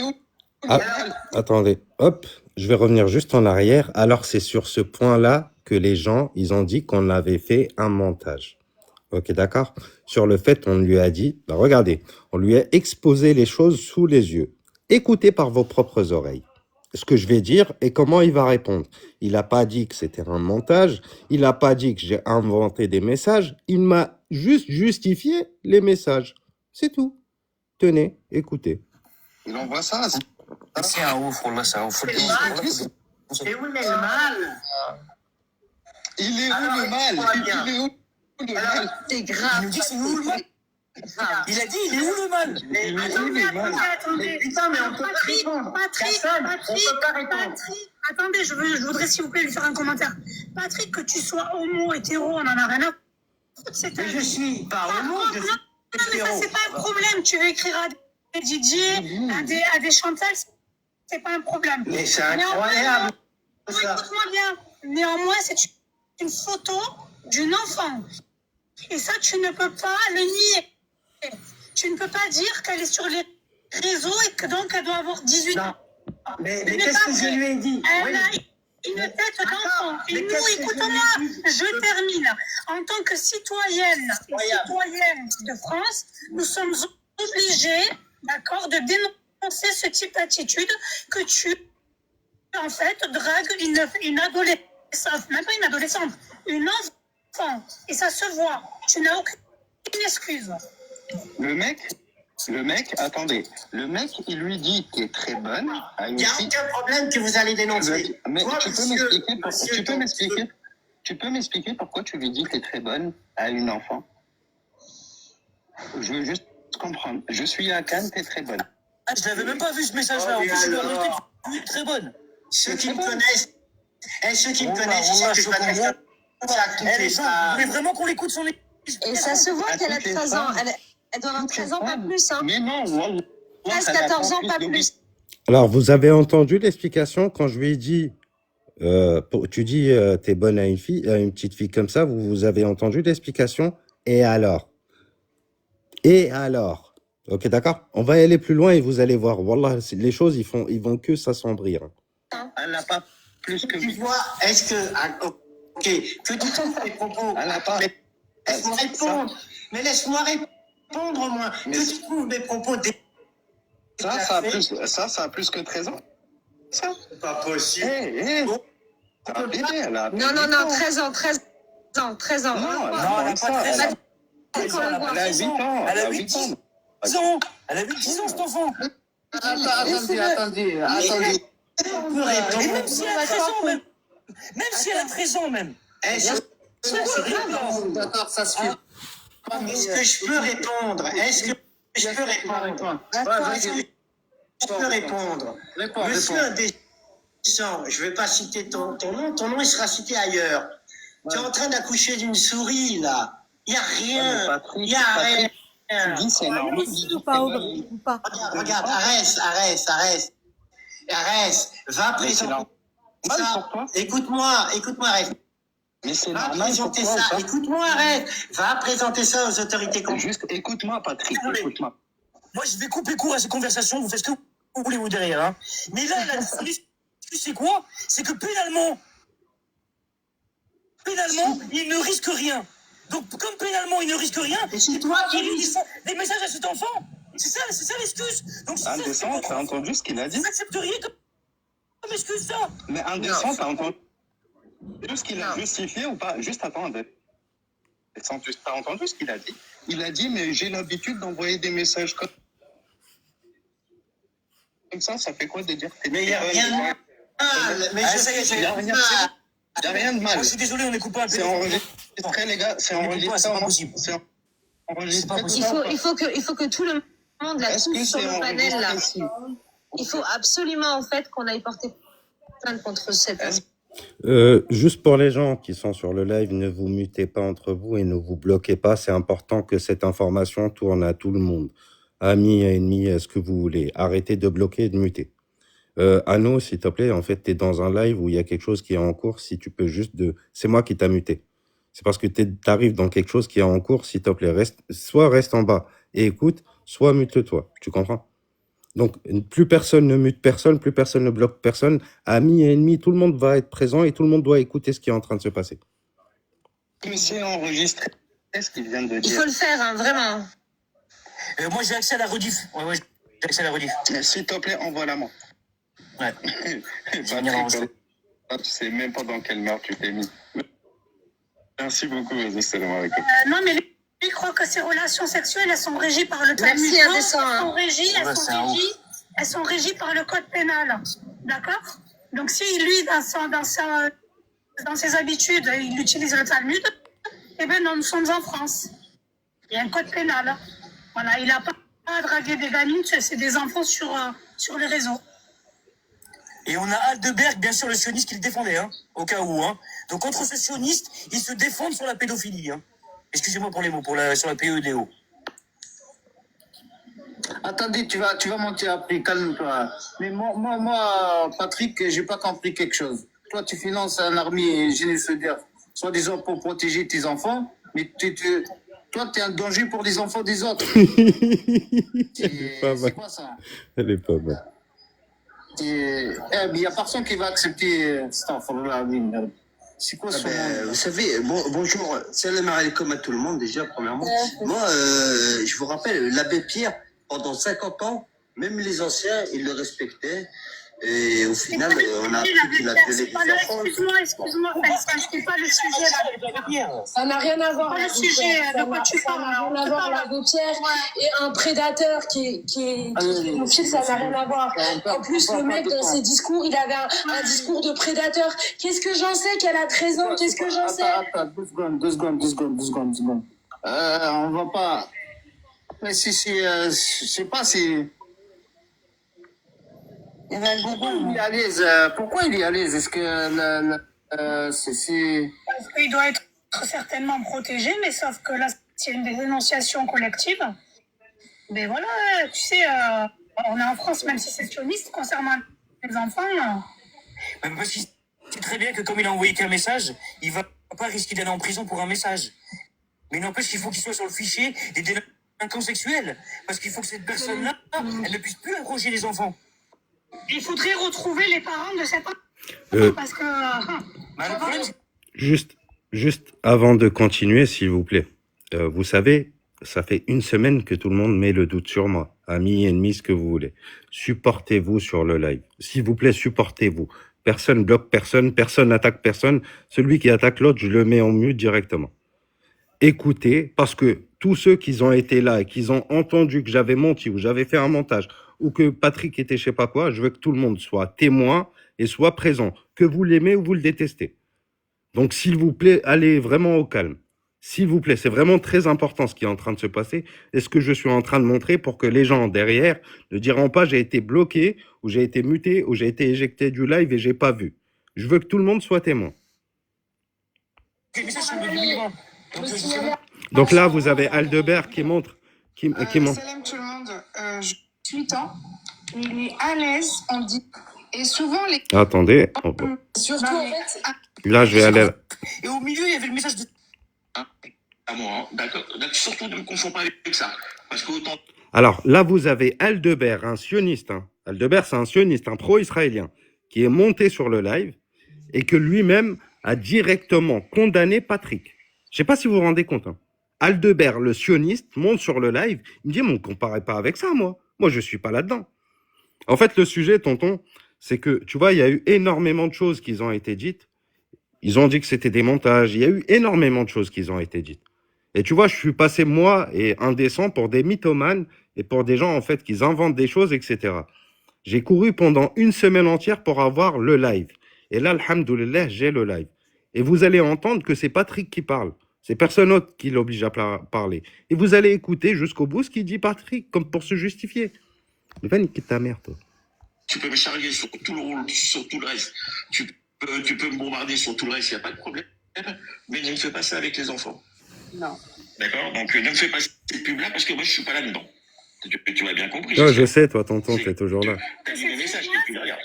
où le mal? attendez, hop, je vais revenir juste en arrière. Alors, c'est sur ce point-là que les gens, ils ont dit qu'on avait fait un montage. Ok, d'accord? Sur le fait, on lui a dit, bah, regardez, on lui a exposé les choses sous les yeux. Écoutez par vos propres oreilles. ce que je vais dire et comment il va répondre. Il n'a pas dit que c'était un montage, il n'a pas dit que j'ai inventé des messages, il m'a juste justifié les messages. C'est tout. Tenez, écoutez. Il envoie ça. C'est un ouf, Wallah, c'est un ouf. Faut le dire. C'est où le mal? Il est où le mal? Il est où le mal? C'est grave. Il nous dit c'est où le mal? Il a dit il est où le mal? Il est où le mal? Mais putain, mais on peut pas répondre. Personne, on peut pas répondre. Patrick, attendez, je voudrais s'il vous plaît lui faire un commentaire. Patrick, que tu sois homo, hétéro, on en a rien à foutre. C'est Mais je suis pas homo, je suis Non, mais ça, hétéro. c'est pas un problème. Tu veux écrire à des DJ, à des chanteurs, c'est pas un problème. Mais c'est incroyable. Ça. Écoute-moi bien. Néanmoins, c'est une photo d'une enfant. Et ça, tu ne peux pas le nier. Tu ne peux pas dire qu'elle est sur les réseaux et que donc elle doit avoir 18 ans. Mais Ce n'est qu'est-ce pas que je vrai. lui ai dit? Elle a une tête d'enfant. Et mais nous, qu'est-ce que écoutez-moi, je lui ai dit? je termine. En tant que citoyenne et citoyenne de France, nous sommes obligés, d'accord, de dénoncer ce type d'attitude que tu, en fait, dragues une adolescente, même pas une adolescente, une enfant. Et ça se voit. Tu n'as aucune excuse. Le mec, attendez. Le mec, il lui dit qu'elle est très bonne. Il n'y a aucun problème que vous allez dénoncer. Mais Toi, tu peux m'expliquer pourquoi tu lui dis qu'elle est très bonne à une enfant? Je veux juste comprendre. Je suis à Cannes, t'es très bonne. Ah, je l'avais même pas vu ce message-là. En plus, je lui ai remonté, tu es très bonne. Ceux qui me connaissent, ceux qui me connaissent, ils Wallah, savent que je Choco, m'adresse à toutes Elle les est femmes. Vous voulez vraiment qu'on l'écoute son Et ça se voit qu'elle a 13 ans. Elle doit avoir 13 ans, pas plus. Hein. Mais non, Wallah, 13, elle a 14 ans, plus pas de plus. Alors, vous avez entendu l'explication quand je lui ai dit, tu dis, t'es bonne à une petite fille comme ça, vous avez entendu l'explication? Et alors? Et alors? Ok, d'accord? On va y aller plus loin et vous allez voir. Wallah, les choses, ils vont que s'assombrir. Elle n'a pas plus que Tu vois, est-ce que... ok, que tu trouves mes propos... Elle n'a pas... Mais laisse-moi répondre. Mais laisse-moi répondre, au moins. Mais Que tu trouves mes propos... ça a plus que 13 ans. Ça? C'est pas possible. C'est un bébé, elle a... Non, non, non, 13 ans, 13 ans, 13 ans. Non, elle n'a pas 13 ans. Elle a 8 ans. Elle a 8 ans. Elle a 8-10 ans, cet enfant. Attendez. Et même si elle a 13 ans, même. Même si elle a 13 ans, même. Est-ce que je peux répondre? Est-ce que je peux répondre? Monsieur Deschamps, je ne vais pas citer ton nom il sera cité ailleurs. Tu es en train d'accoucher d'une souris, là. Il n'y a rien. Il n'y a rien. Tu dis c'est normal. Regarde, Arès. Va présenter ça. Écoute-moi, Arès. Mais c'est Va normal pour présenter toi ou ça. pas? Écoute-moi, Arès. Va présenter ça aux autorités compétentes. Juste écoute-moi, Patrick, écoute-moi. Moi, je vais couper court à ces conversations. Vous faites ce que vous voulez, vous, derrière. Hein. Mais là, c'est quoi? C'est que pénalement, il ne risque rien. Donc, comme pénalement, il ne risque rien, c'est toi qui risques des messages à cet enfant. C'est ça l'excuse. Donc, Indécent, t'as entendu ce qu'il a dit? vous accepteriez comme excuse ça? Mais indécent, t'as entendu ce qu'il a justifié ou pas? Juste attends, indécent, t'as entendu ce qu'il a dit? Il a dit, mais j'ai l'habitude d'envoyer des messages comme ça fait quoi de dire que... Mais il n'y a rien de mal. Mais il n'y a rien de mal. Moi, je suis désolé, on est coupable. C'est enregistré, les gars, c'est enregistré. C'est pas possible. C'est enregistré. Il faut que tout le monde la touche sur le panel là. Il faut absolument en fait qu'on aille porter plainte contre cette. Juste pour les gens qui sont sur le live, ne vous mutez pas entre vous et ne vous bloquez pas. C'est important que cette information tourne à tout le monde. Amis, ennemis, ce que vous voulez. Arrêtez de bloquer et de muter. Anno, s'il te plaît, en fait, tu es dans un live où il y a quelque chose qui est en cours. Si tu peux juste C'est moi qui t'a muté. C'est parce que tu arrives dans quelque chose qui est en cours. S'il te plaît, soit reste en bas et écoute, soit mute-toi. Tu comprends? Donc, plus personne ne mute personne, plus personne ne bloque personne. Amis et ennemis, tout le monde va être présent et tout le monde doit écouter ce qui est en train de se passer. Mais c'est enregistré. Qu'est-ce qu'il vient de dire? Il faut le faire, hein, vraiment. Moi, j'ai accès à la rediff. Ouais, j'ai accès à la rediff. S'il te plaît, envoie-la moi. Ouais. Je vais venir en Patrick, tu sais même pas dans quelle merde tu t'es mis. Merci beaucoup, salam alaikum. Non, mais lui, il croit que ses relations sexuelles, elles sont régies par le Talmud. Merci, Non, Adessa, hein. elles sont régies par le code pénal. D'accord? Donc, si lui, dans ses habitudes, il utilise le Talmud, eh bien, nous sommes en France. Il y a un code pénal. Voilà, il n'a pas à draguer des gamines, c'est des enfants sur les réseaux. Et on a Aldeberg, bien sûr, le sioniste qui le défendait, hein, au cas où. Hein. Donc contre ce sioniste, ils se défendent sur la pédophilie. Hein. Excusez-moi pour les mots, sur la PEDO. Attendez, tu vas monter après, calme-toi. Mais moi, Patrick, j'ai pas compris quelque chose. Toi, tu finances un armée génocidaire, soi-disant pour protéger tes enfants, mais toi, tu es un danger pour les enfants des autres. C'est quoi ça? Elle est pas mal. Il n'y a personne qui va accepter c'est quoi ce monde? Vous savez, bonjour, salam alaikum à tout le monde déjà, premièrement. Moi, je vous rappelle, l'abbé Pierre, pendant 50 ans, même les anciens, ils le respectaient. Et au final, on a appris qu'il a violé des enfants. Excuse-moi, c'est pas le sujet là. Ça n'a rien à voir. Pas le sujet de quoi tu parles. Ça n'a rien à voir, l'abbé Pierre et un prédateur qui est pédophile, ça n'a rien à voir. En plus, le mec, dans ses discours, il avait un discours de prédateur. Qu'est-ce que j'en sais qu'elle a 13 ans? Qu'est-ce que j'en sais? Attends, 2 secondes. On va pas... Mais je sais pas si... Pourquoi il est à l'aise? Est-ce que c'est... Parce qu'il doit être certainement protégé, mais sauf que là, c'est une dénonciation collective. Mais voilà, tu sais, on est en France, même si c'est sioniste, concernant les enfants. Parce qu'il sait très bien que comme il a envoyé qu'un message, il va pas risquer d'aller en prison pour un message. Mais n'empêche qu'il faut qu'il soit sur le fichier des délinquants sexuels. Parce qu'il faut que cette personne-là, elle ne puisse plus approcher les enfants. Il faudrait retrouver les parents de cet enfant, parce que... Le problème, Juste avant de continuer, s'il vous plaît. Vous savez, ça fait une semaine que tout le monde met le doute sur moi. Amis, ennemis, ce que vous voulez. Supportez-vous sur le live. S'il vous plaît, supportez-vous. Personne bloque personne, personne n'attaque personne. Celui qui attaque l'autre, je le mets en mute directement. Écoutez, parce que tous ceux qui ont été là et qui ont entendu que j'avais menti ou j'avais fait un montage ou que Patrick était je sais pas quoi, je veux que tout le monde soit témoin et soit présent, que vous l'aimez ou vous le détestez. Donc, s'il vous plaît, allez vraiment au calme. S'il vous plaît, c'est vraiment très important ce qui est en train de se passer et ce que je suis en train de montrer pour que les gens derrière ne diront pas j'ai été bloqué ou j'ai été muté ou j'ai été éjecté du live et j'ai pas vu. Je veux que tout le monde soit témoin. Donc là, vous avez Aldebert qui montre. Salam tout le monde, je suis 8 ans, il est à l'aise, on dit, et souvent les... Attendez. Surtout en fait... Là, je vais aller... Et au milieu, il y avait le message de... À moi, hein. D'accord. Surtout ne me confonds pas avec ça. Parce que autant... Alors, là, vous avez Aldebert, un sioniste. Hein. Aldebert, c'est un sioniste, un pro-israélien, qui est monté sur le live et que lui-même a directement condamné Patrick. Je sais pas si vous vous rendez compte. Hein. Aldebert, le sioniste, monte sur le live. Il me dit, mais on ne comparait pas avec ça, moi. Moi, je suis pas là-dedans. En fait, le sujet, tonton, c'est que, tu vois, il y a eu énormément de choses qui ont été dites. Ils ont dit que c'était des montages. Il y a eu énormément de choses qui ont été dites. Et tu vois, je suis passé, moi, et indécent pour des mythomanes et pour des gens, en fait, qui inventent des choses, etc. J'ai couru pendant une semaine entière pour avoir le live. Et là, alhamdoulilah, j'ai le live. Et vous allez entendre que c'est Patrick qui parle. C'est personne d'autre qui l'oblige à parler. Et vous allez écouter jusqu'au bout ce qu'il dit Patrick, comme pour se justifier. Il va niquer ta mère, toi. Tu peux me charger sur tout le reste. Tu peux me bombarder sur tout le reste, il n'y a pas de problème. Mais ne me fais pas ça avec les enfants. Non. D'accord? Donc ne me fais pas cette pub-là parce que moi je ne suis pas là-dedans. Tu m'as bien compris. Non, je sais, toi, tonton, tu es toujours là. Tu as vu mes messages, tu les regardes.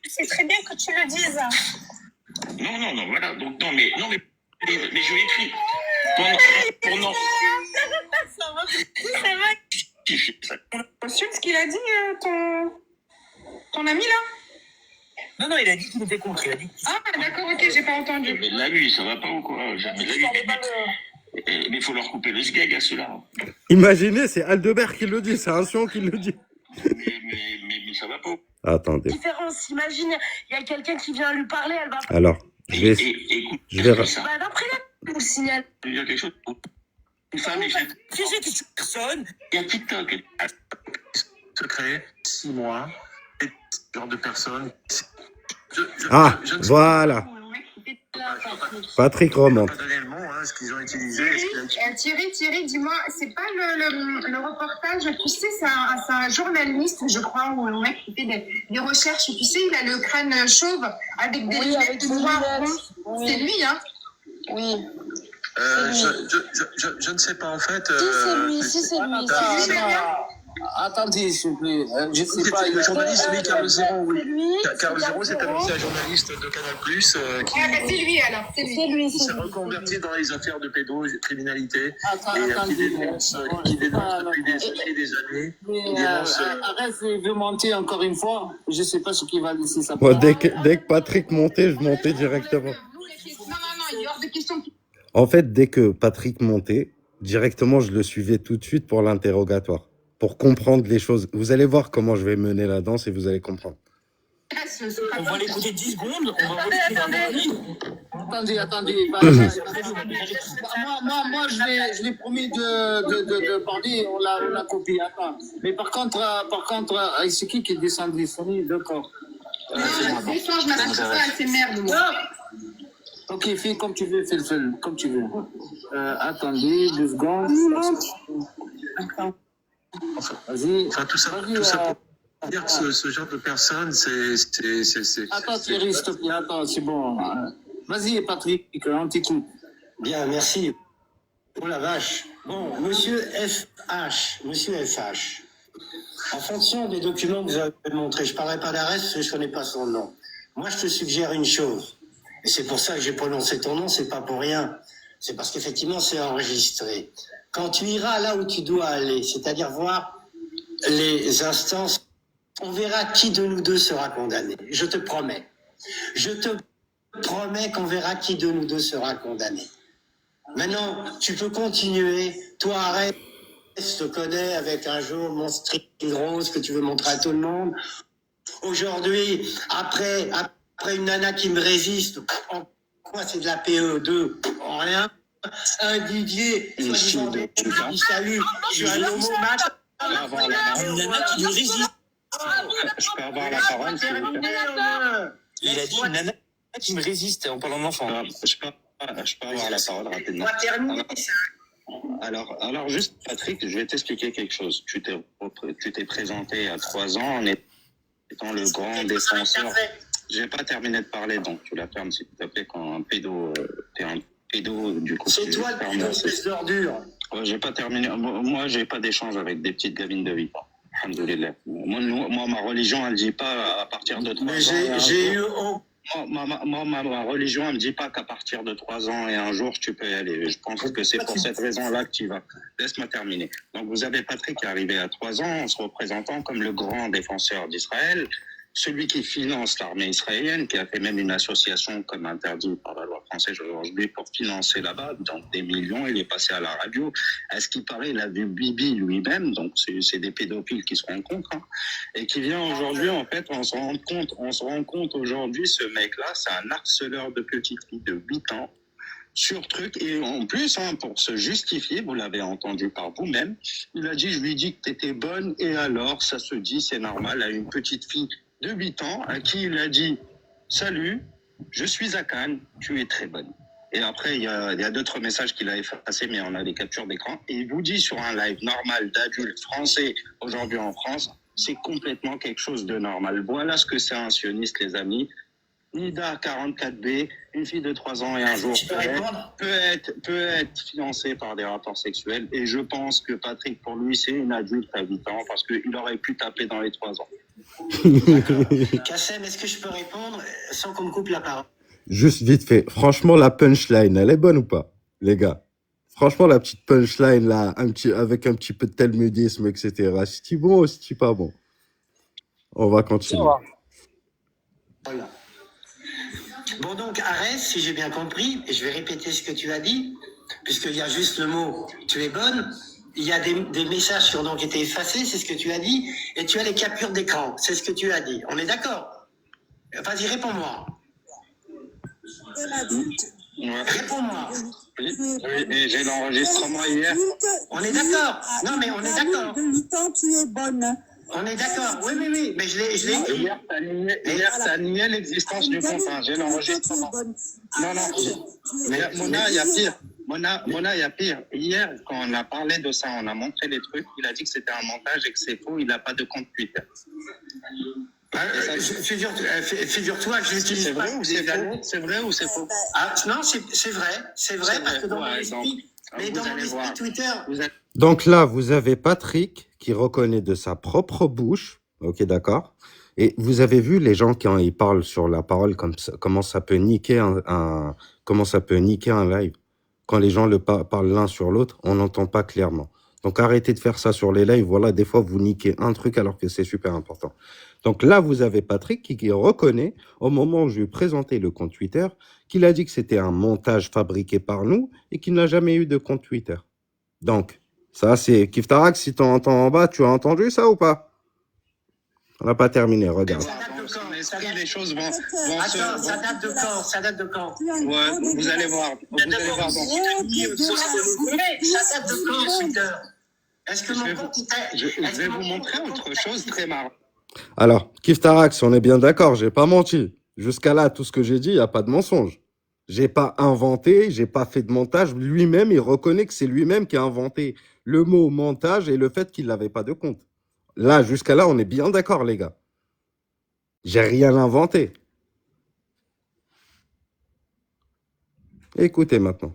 C'est très bien que tu le dises. Non, voilà. Donc, non, mais je lui ai écrit. Pendant... Ça va. Reçu ce qu'il a dit, ton ami là? Non, il a dit qu'il était contre. Il a dit... Ah, d'accord, ok, j'ai pas entendu. Mais là, lui, ça va pas ou quoi? Mais il faut leur couper le sgeg à ceux-là. Imaginez, c'est Aldebert qui le dit, c'est un sion qui le dit. Mais ça va pas. Attendez. différence. Imagine, il y a quelqu'un qui vient lui parler, elle va... Alors, je vais... Écoute, Je vais... Bah, d'après là, elle vous signale. il y a quelque chose. Une femme, Si j'étais sur personne, il y a TikTok. Secret, 6 mois, et ce genre de personnes. Ah, Je ne sais voilà. Patrick remonte. pas donner le mot, hein, ce qu'ils ont utilisé. Thierry, dis-moi, c'est pas le reportage, tu sais, c'est un journaliste, je crois, ou un mec qui fait des recherches, tu sais, il a le crâne chauve avec des lunettes noires. C'est lui, hein? Oui. Je ne sais pas en fait. Si, c'est lui. Attendez, s'il vous plaît. Je sais pas. Le journaliste, celui Carl Zéro, oui. lui. Carl Zéro, c'est un journaliste de Canal+, qui C'est lui, alors. C'est lui. s'est reconverti dans les affaires de pédocriminalité Attends, et attendez. qui dénonce depuis des années et des années. Il dénonce. Arrête de monter encore une fois. Je sais pas ce qui va laisser sa Moi, place. dès que Patrick montait, je montais directement. Non, il est hors de question. En fait, dès que Patrick montait, directement, je le suivais tout de suite pour l'interrogatoire. Pour comprendre les choses. Vous allez voir comment je vais mener la danse et vous allez comprendre. on va l'écouter 10 secondes, on va voir ce qu'il en est. Attendez. Moi, je l'ai promis de parler, on l'a copié. Attends. Mais par contre, c'est qui est descendu? Sony, d'accord. Descends, je m'attends pas à ces merdes, moi. Ok, fais comme tu veux, fais comme tu veux. Attendez, 2 secondes. Vas-y. Enfin, tout ça pour dire que ce genre de personnes, c'est. Attends, Thierry, s'il te plaît, attends, c'est bon. Vas-y, Patrick, on t'écoute. Bien, merci. Oh la vache. Bon, monsieur FH, en fonction des documents que vous avez montrés, je ne parlerai pas d'Arès parce que je ne connais pas son nom. Moi, je te suggère une chose, et c'est pour ça que j'ai prononcé ton nom, c'est pas pour rien. C'est parce qu'effectivement, c'est enregistré. Quand tu iras là où tu dois aller, c'est-à-dire voir les instances, on verra qui de nous deux sera condamné. Je te promets. Je te promets qu'on verra qui de nous deux sera condamné. Maintenant, tu peux continuer. Toi, arrête. Je te connais avec un jour mon string rose que tu veux montrer à tout le monde. Aujourd'hui, après une nana qui me résiste, en quoi c'est de la PE2? En rien. Un Didier, soi-disant, qui dit salut, je suis un homo match. Une nana qui lui résiste. Je peux avoir la parole, s'il vous plaît. Il a dit une nana qui me résiste en parlant d'enfant. Je peux avoir la parole rapidement. On va terminer ça. Alors juste, Patrick, je vais t'expliquer quelque chose. Tu t'es présenté à 3 ans en étant le grand défenseur. J'ai pas terminé de parler, donc tu la fermes s'il te plaît quand un pédo, t'es un pédo, du coup. C'est toi le plus espèce d'ordure. J'ai pas terminé. Moi, j'ai pas d'échange avec des petites gamines de 8 ans. Alhamdoulilah. Moi, ma religion, elle dit pas à partir de 3 ans. J'ai eu... Ma religion, elle me dit pas qu'à partir de 3 ans et un jour, tu peux y aller. Je pense que c'est pour cette raison-là que tu y vas. Laisse-moi terminer. Donc, vous avez Patrick qui est arrivé à 3 ans en se représentant comme le grand défenseur d'Israël, celui qui finance l'armée israélienne, qui a fait même une association comme interdit par la loi française aujourd'hui pour financer là-bas, donc des millions, il est passé à la radio. À ce qui paraît, il a vu Bibi lui-même, donc c'est des pédophiles qui se rencontrent, hein, et qui vient aujourd'hui, en fait, on se rend compte aujourd'hui, ce mec-là, c'est un harceleur de petites filles de 8 ans, sur truc, et en plus, hein, pour se justifier, vous l'avez entendu par vous-même, il a dit, je lui dis que t'étais bonne, et alors, ça se dit, c'est normal, à une petite fille de 8 ans, à qui il a dit « Salut, je suis à Cannes, tu es très bonne ». Et après, il y a d'autres messages qu'il a effacés, mais on a des captures d'écran. Et il vous dit sur un live normal d'adulte français, aujourd'hui en France, c'est complètement quelque chose de normal. Voilà ce que c'est un sioniste, les amis. Nida 44B, une fille de 3 ans et un jour peut être fiancée par des rapports sexuels. Et je pense que Patrick, pour lui, c'est une adulte à 8 ans parce qu'il aurait pu taper dans les 3 ans. Kassem, est-ce que je peux répondre sans qu'on me coupe la parole? Juste vite fait. Franchement, la punchline, elle est bonne ou pas, les gars? Franchement, la petite punchline, là, avec un petit peu de talmudisme, etc. C'est-tu bon ou c'est-tu pas bon? On va continuer. Voilà. Bon, donc, Arès, si j'ai bien compris, et je vais répéter ce que tu as dit, puisqu'il y a juste le mot « tu es bonne », il y a des messages qui ont donc été effacés, c'est ce que tu as dit, et tu as les captures d'écran, c'est ce que tu as dit. On est d'accord? Vas-y, réponds-moi. Réponds-moi. Oui, et j'ai l'enregistrement hier. On est d'accord. Non, mais on est d'accord. De 8 ans, tu es bonne. On est d'accord. Oui, oui, oui. Mais je l'ai écrit. Hier, t'as nié l'existence du compte. Hein. J'ai l'enregistrement. Non, non. Mais Mona, il y a pire. Mona, il y a pire. Hier, quand on a parlé de ça, on a montré les trucs, il a dit que c'était un montage et que c'est faux, il n'a pas de compte Twitter. Figure-toi que je l'utilise C'est pas. vrai ou c'est faux? C'est vrai ou c'est faux? Ah, non, c'est vrai. C'est vrai parce que dans mon esprit, mais dans mon esprit Twitter. Donc là, vous avez Patrick qui reconnaît de sa propre bouche, ok, d'accord. Et vous avez vu les gens quand ils parlent sur la parole comme ça, comment ça peut niquer comment ça peut niquer un live. Quand les gens parlent l'un sur l'autre, on n'entend pas clairement. Donc arrêtez de faire ça sur les lives. Voilà, des fois vous niquez un truc alors que c'est super important. Donc là, vous avez Patrick qui reconnaît, au moment où je lui ai présenté le compte Twitter, qu'il a dit que c'était un montage fabriqué par nous et qu'il n'a jamais eu de compte Twitter. Donc, ça c'est Kiftarak, si tu entends en bas, tu as entendu ça ou pas? On n'a pas terminé, regarde. Les choses vont Attends, ça date de quand? Ça date de quand? Ouais, vous allez voir. Vous allez voir. Ça date de quand, Twitter? Est-ce que mon compte je vais vous montrer autre chose très marrant. Alors, Kiftarax, on est bien d'accord, j'ai pas menti. Jusqu'à là, tout ce que j'ai dit, il n'y a pas de mensonge. J'ai pas inventé, j'ai pas fait de montage. Lui-même, il reconnaît que c'est lui-même qui a inventé le mot montage et le fait qu'il n'avait pas de compte. Là, jusqu'à là, on est bien d'accord, les gars. J'ai rien inventé. Écoutez maintenant.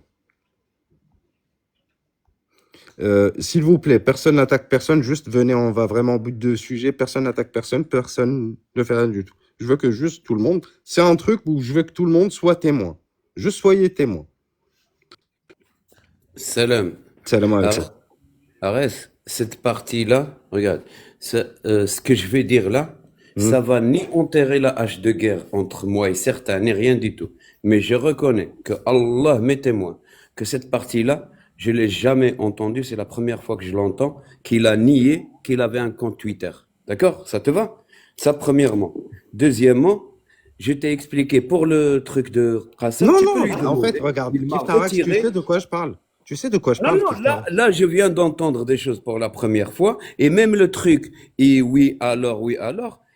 S'il vous plaît, personne n'attaque personne, juste venez, on va vraiment au bout de sujet, personne n'attaque personne, personne ne fait rien du tout. Je veux que juste tout le monde, c'est un truc où je veux que tout le monde soit témoin. Juste soyez témoin. Salam. Salam alaikum. Arès, cette partie-là, regarde, ce que je vais dire là, ça va ni enterrer la hache de guerre entre moi et certains, ni rien du tout. Mais je reconnais que Allah m'est témoin, que cette partie-là, je l'ai jamais entendu, c'est la première fois que je l'entends, qu'il a nié qu'il avait un compte Twitter. D'accord? Ça te va? Ça, premièrement. Deuxièmement, je t'ai expliqué pour le truc de Qassem. Non, tu non, peux lui en demander. fait, regarde, Il m'a Kiftarax, tu retiré. sais de quoi je parle. Tu sais de quoi je Non, parle, non, Kiftarax. là, je viens d'entendre des choses pour la première fois, et même le truc, et oui, alors,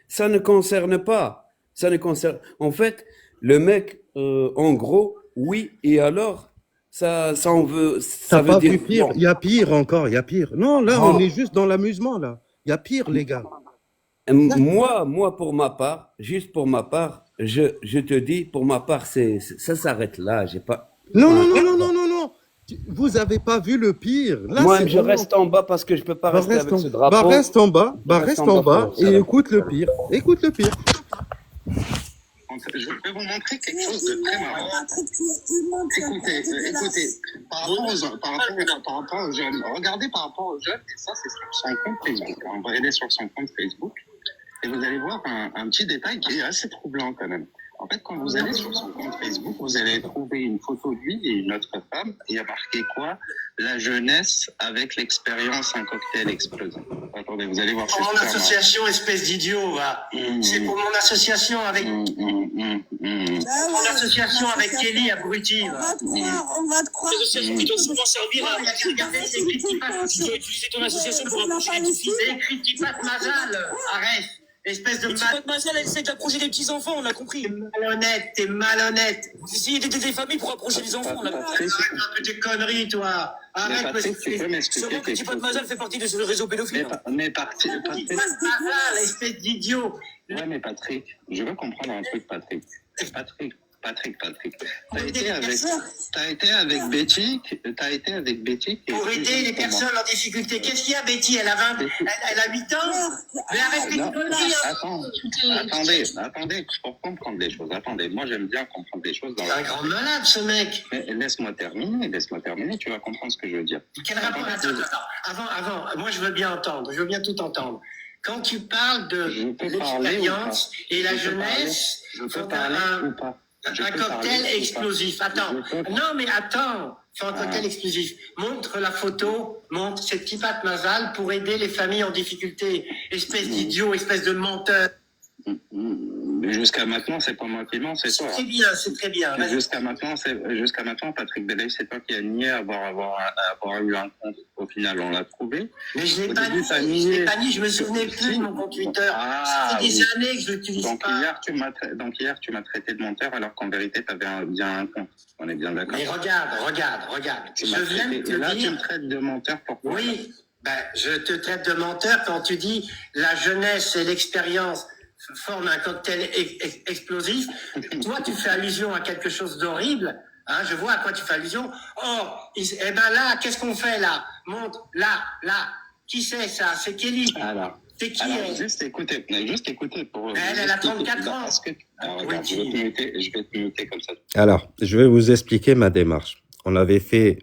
ça ne concerne pas. Ça ne concerne, en fait, le mec, en gros, oui, et alors, ça en veut, ça T'as veut pas dire vu pire? non. Il y a pire encore, il y a pire. Non, là, Non. on est juste dans l'amusement, là. Il y a pire, les gars. Moi, pour ma part, juste pour ma part, je te dis, pour ma part, ça s'arrête là, j'ai pas. Non, non, non, non, non, non, non. Vous avez pas vu le pire. Là, Moi, c'est je vraiment- reste en bas parce que je peux pas Bah, rester reste avec en- ce drapeau. bah, reste en bas, Je bah, reste en bas frère, et ça va. écoute le pire. Écoute le pire. Je vais vous montrer quelque chose de très marrant. Écoutez, par rapport aux jeunes, regardez par rapport aux jeunes, et ça c'est sur son compte Facebook. On va aller sur son compte Facebook et vous allez voir un petit détail qui est assez troublant quand même. En fait, quand vous allez sur son compte Facebook, vous allez trouver une photo de lui et une autre femme. Et il y a marqué quoi? La jeunesse avec l'expérience, un cocktail explosif. Attendez, vous allez voir. Pour mon association, espèce d'idiot, va. C'est pour mon association avec. Mon association avec Kelly, abruti, va. On va te croire. L'association qui doit souvent servir à. Il y a qu'à regarder, c'est écrit qui passe. Tu dois utiliser ton association pour approcher les filles. C'est écrit qui passe Mazal. Arrête. Espèce de Mais tu vas te Mazal, elle essaie d'approcher des petits-enfants, on a compris. t'es malhonnête. Vous essayez d'aider des familles pour approcher les enfants, on a compris. Arrête un peu tes conneries, toi. Arrête, Patrick, tu peux m'expliquer Sûrement que quelque Tipat chose? Mazal fait partie de ce réseau pédophile. Mais Patrick, Mazal, espèce d'idiot. ouais, mais Patrick, je veux comprendre un truc, Patrick. Patrick. T'as été avec Betty. Pour aider les personnes en difficulté. Qu'est-ce qu'il y a, Betty? Elle a 8 ans? Mais arrête les conneries, hein. Attendez, pour comprendre les choses. Attendez, moi j'aime bien comprendre les choses. C'est un grand malade, ce mec. Mais laisse-moi terminer, tu vas comprendre ce que je veux dire. Quel rapport? Attends. Avant, moi je veux bien entendre, je veux bien tout entendre. Quand tu parles de l'expérience et la jeunesse, Je peux parler ou pas? Je Un peux cocktail parler ou pas? explosif. Attends. Je peux- Non, mais attends. Fais un cocktail Ah. explosif. Montre la photo. Montre cette Tipat Mazal pour aider les familles en difficulté. Espèce d'idiot, espèce de menteur. Mais jusqu'à maintenant, c'est pas moi qui mens, c'est toi. C'est bien, c'est très bien. Vas-y. Jusqu'à maintenant, Patrick Belaïch, c'est toi qui as nié avoir eu un compte. Au final, on l'a trouvé. Mais je l'ai Au pas début, dit. t'as Je nié. l'ai pas dit. Je me souvenais plus de mon compte Twitter. Ah, Ça fait des oui. années que je l'utilise Donc pas. hier, tu m'as traité de menteur alors qu'en vérité, tu avais bien un compte. On est bien d'accord. Mais regarde. Tu Je m'as viens de traité. te Là, tu dire. me traites de menteur. Pourquoi? Oui, ben, je te traite de menteur quand tu dis la jeunesse et l'expérience forment un cocktail explosif. Toi, tu fais allusion à quelque chose d'horrible. Hein, je vois à quoi tu fais allusion. Oh, eh ben là, qu'est-ce qu'on fait là? Montre, là. Qui c'est ça? C'est Kelly. C'est qui elle? Juste écoutez pour. Elle a 34 ans. Alors, regarde, je vais te muter comme ça. Alors, je vais vous expliquer ma démarche. On avait fait...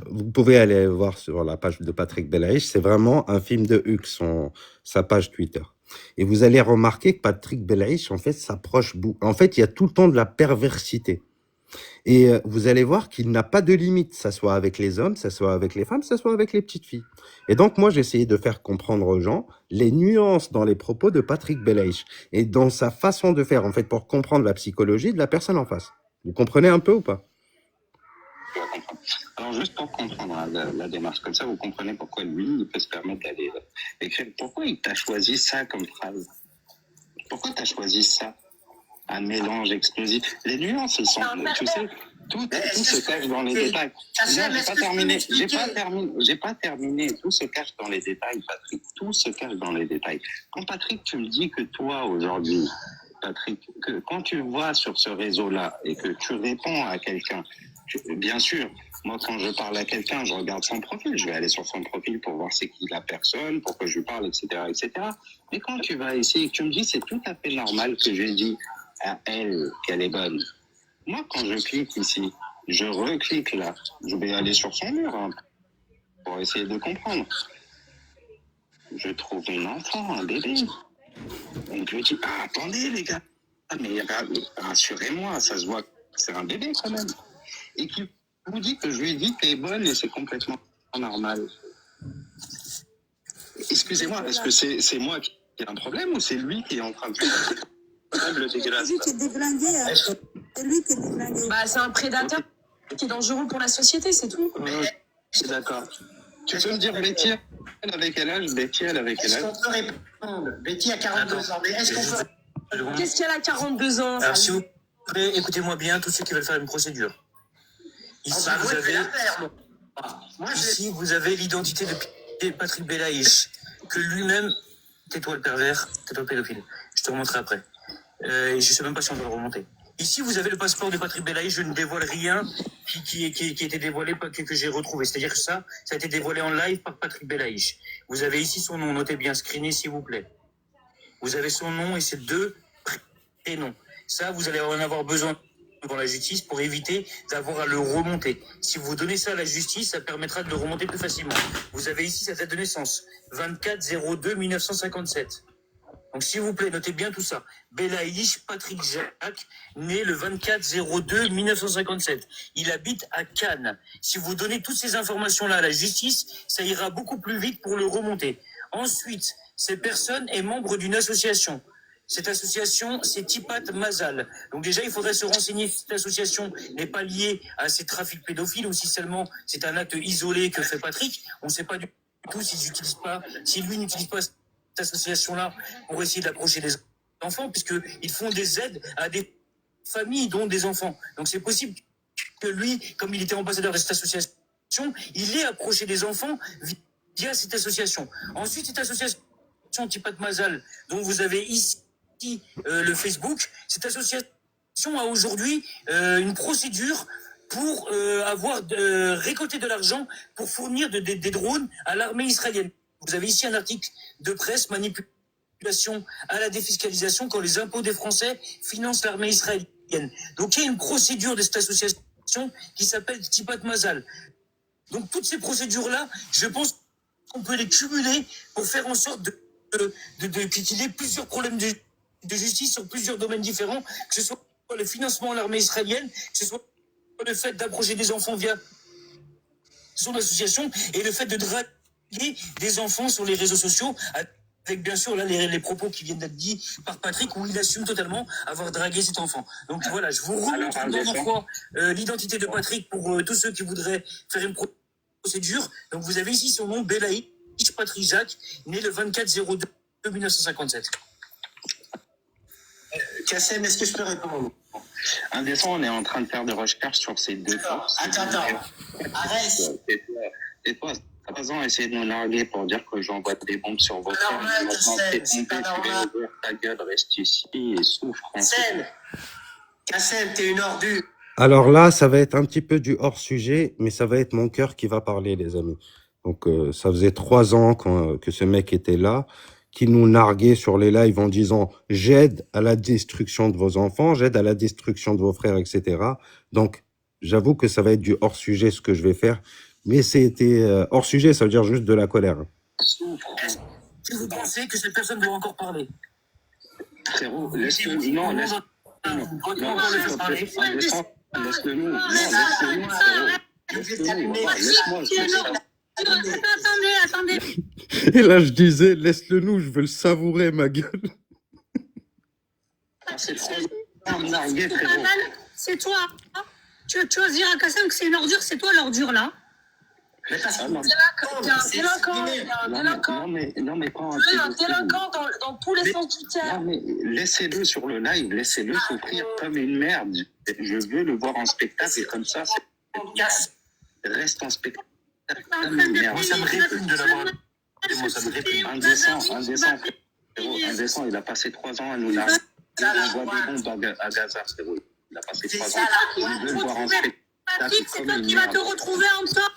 vous pouvez aller voir sur la page de Patrick Belaïch. C'est vraiment un film de Huck, sa page Twitter. Et vous allez remarquer que Patrick Belaïch, en fait, s'approche... En fait, il y a tout le temps de la perversité. Et vous allez voir qu'il n'a pas de limite, ça soit avec les hommes, ça soit avec les femmes, ça soit avec les petites filles. Et donc, moi, j'ai essayé de faire comprendre aux gens les nuances dans les propos de Patrick Belaïch et dans sa façon de faire, en fait, pour comprendre la psychologie de la personne en face. Vous comprenez un peu ou pas? Alors, juste pour comprendre la démarche, comme ça, vous comprenez pourquoi lui, il peut se permettre d'aller écrire. Pourquoi il t'a choisi ça comme phrase? Pourquoi t'as choisi ça? Un mélange explosif. Les nuances, elles sont, tu sais, tout se cache dans les détails. J'ai pas terminé. Tout se cache dans les détails, Patrick. Tout se cache dans les détails. Quand Patrick, tu me dis que toi, aujourd'hui, Patrick, que quand tu vois sur ce réseau-là et que tu réponds à quelqu'un, bien sûr, moi, quand je parle à quelqu'un, je regarde son profil. Je vais aller sur son profil pour voir c'est qui la personne, pour que je lui parle, etc., etc. Mais quand tu vas essayer, tu me dis, c'est tout à fait normal que je dis à elle qu'elle est bonne. Moi, quand je clique ici, je reclique là. Je vais aller sur son mur pour essayer de comprendre. Je trouve un enfant, un bébé. Donc je dis, attendez les gars, mais rassurez-moi, ça se voit que c'est un bébé quand même. Et qui vous dit que je lui ai dit qu'elle est bonne et c'est complètement normal. Excusez-moi, est-ce que c'est moi qui ai un problème ou c'est lui qui est en train de faire le dégueulasse? C'est lui qui est déglingué. C'est lui qui est déglingué. Bah, c'est un prédateur qui est dangereux pour la société, c'est tout. Je suis d'accord. Tu peux me dire, Betty, elle avait quel âge? Betty, elle avait quel Est-ce âge? qu'on peut répondre? Betty a 42 ans. Mais est-ce qu'on peut... Qu'est-ce qu'elle a 42 ans? Alors, si vous plaît, écoutez-moi bien, tous ceux qui veulent faire une procédure. Ici, vous avez l'identité de Patrick Belaïch, que lui-même, tais-toi le pervers, tais-toi le pédophile. Je te remonterai après. Et je sais même pas si on va le remonter. Ici, vous avez le passeport de Patrick Belaïch. Je ne dévoile rien qui a été dévoilé, que j'ai retrouvé. C'est-à-dire que ça a été dévoilé en live par Patrick Belaïch. Vous avez ici son nom. Notez bien, screenez s'il vous plaît. Vous avez son nom et ses 2 prénoms. Ça, vous allez en avoir besoin devant la justice pour éviter d'avoir à le remonter. Si vous donnez ça à la justice, ça permettra de le remonter plus facilement. Vous avez ici sa date de naissance, 24/02/1957. Donc, s'il vous plaît, notez bien tout ça. Belaïch Patrick Jacques, né le 24/02/1957. Il habite à Cannes. Si vous donnez toutes ces informations-là à la justice, ça ira beaucoup plus vite pour le remonter. Ensuite, cette personne est membre d'une association. Cette association, c'est Tipat Mazal. Donc déjà, il faudrait se renseigner si cette association n'est pas liée à ces trafics pédophiles ou si seulement c'est un acte isolé que fait Patrick. On ne sait pas du tout si lui n'utilise pas cette association-là pour essayer d'approcher des enfants, puisqu'ils font des aides à des familles dont des enfants. Donc c'est possible que lui, comme il était ambassadeur de cette association, il ait approché des enfants via cette association. Ensuite, cette association Tipat Mazal, dont vous avez ici le Facebook, cette association a aujourd'hui une procédure pour avoir récolté de l'argent pour fournir des drones à l'armée israélienne. Vous avez ici un article de presse, manipulation à la défiscalisation quand les impôts des Français financent l'armée israélienne. Donc il y a une procédure de cette association qui s'appelle Tipat Mazal. Donc toutes ces procédures-là, je pense qu'on peut les cumuler pour faire en sorte qu'il y ait plusieurs problèmes de justice sur plusieurs domaines différents, que ce soit le financement à l'armée israélienne, que ce soit le fait d'approcher des enfants via son association et le fait de draguer des enfants sur les réseaux sociaux, avec bien sûr là les propos qui viennent d'être dits par Patrick où il assume totalement avoir dragué cet enfant. Donc voilà, je vous remontre encore une fois l'identité de Patrick pour tous ceux qui voudraient faire une procédure. Donc vous avez ici son nom, Belaïch Patrick Jacques, né le 24/02 1957. Kassem, est-ce que je peux répondre? Indécent, on est en train de faire des recherches sur ces deux forces. Attends. Arrête. Et toi, t'as raison, essayer de nous narguer pour dire que j'envoie des bombes sur vos terres. Normal, Maintenant, Kassem, t'es c'est pas tombé, tu vas normal. ouvrir ta gueule, reste ici et souffre. Kassem, t'es une ordure. Alors là, ça va être un petit peu du hors-sujet, mais ça va être mon cœur qui va parler, les amis. Donc, ça faisait 3 ans que ce mec était là, qui nous narguait sur les lives en disant « J'aide à la destruction de vos enfants, j'aide à la destruction de vos frères, etc. » Donc, j'avoue que ça va être du hors-sujet ce que je vais faire, mais c'était hors-sujet, ça veut dire juste de la colère. Est-ce que vous pensez que cette personne doit encore parler? Frérot, laisse-le. Non, laisse-le. Non, s'il te plaît, indécent, laisse-le nous. Non, laisse-le nous, frérot. Laisse-le nous, laisse-moi, je vais savoir. Attendez. Et là, je disais « Laisse-le nous, je veux le savourer, ma gueule. » C'est trop nargué, frérot. C'est toi. Tu vas dire à Kassem que c'est une ordure, c'est toi l'ordure là. Mais parce que Ah, non. Il y a un délinquant, il y a un délinquant. Non, mais pas un Il y a un pédophile. délinquant dans tous les sens du terme. Non, mais laissez-le sur le live, laissez-le souffrir comme une merde. Je veux le voir en spectacle et comme ça, reste en spectacle comme une merde. Moi, ça me répugne de l'avoir. Moi, ça me répugne. Indécent, il a passé 3 ans à nous narguer. Il envoie des bombes à Gaza, frérot. Il a passé 3 ans. Je veux le voir en spectacle Patrick, c'est comme toi une qui vas merde. te retrouver en tort.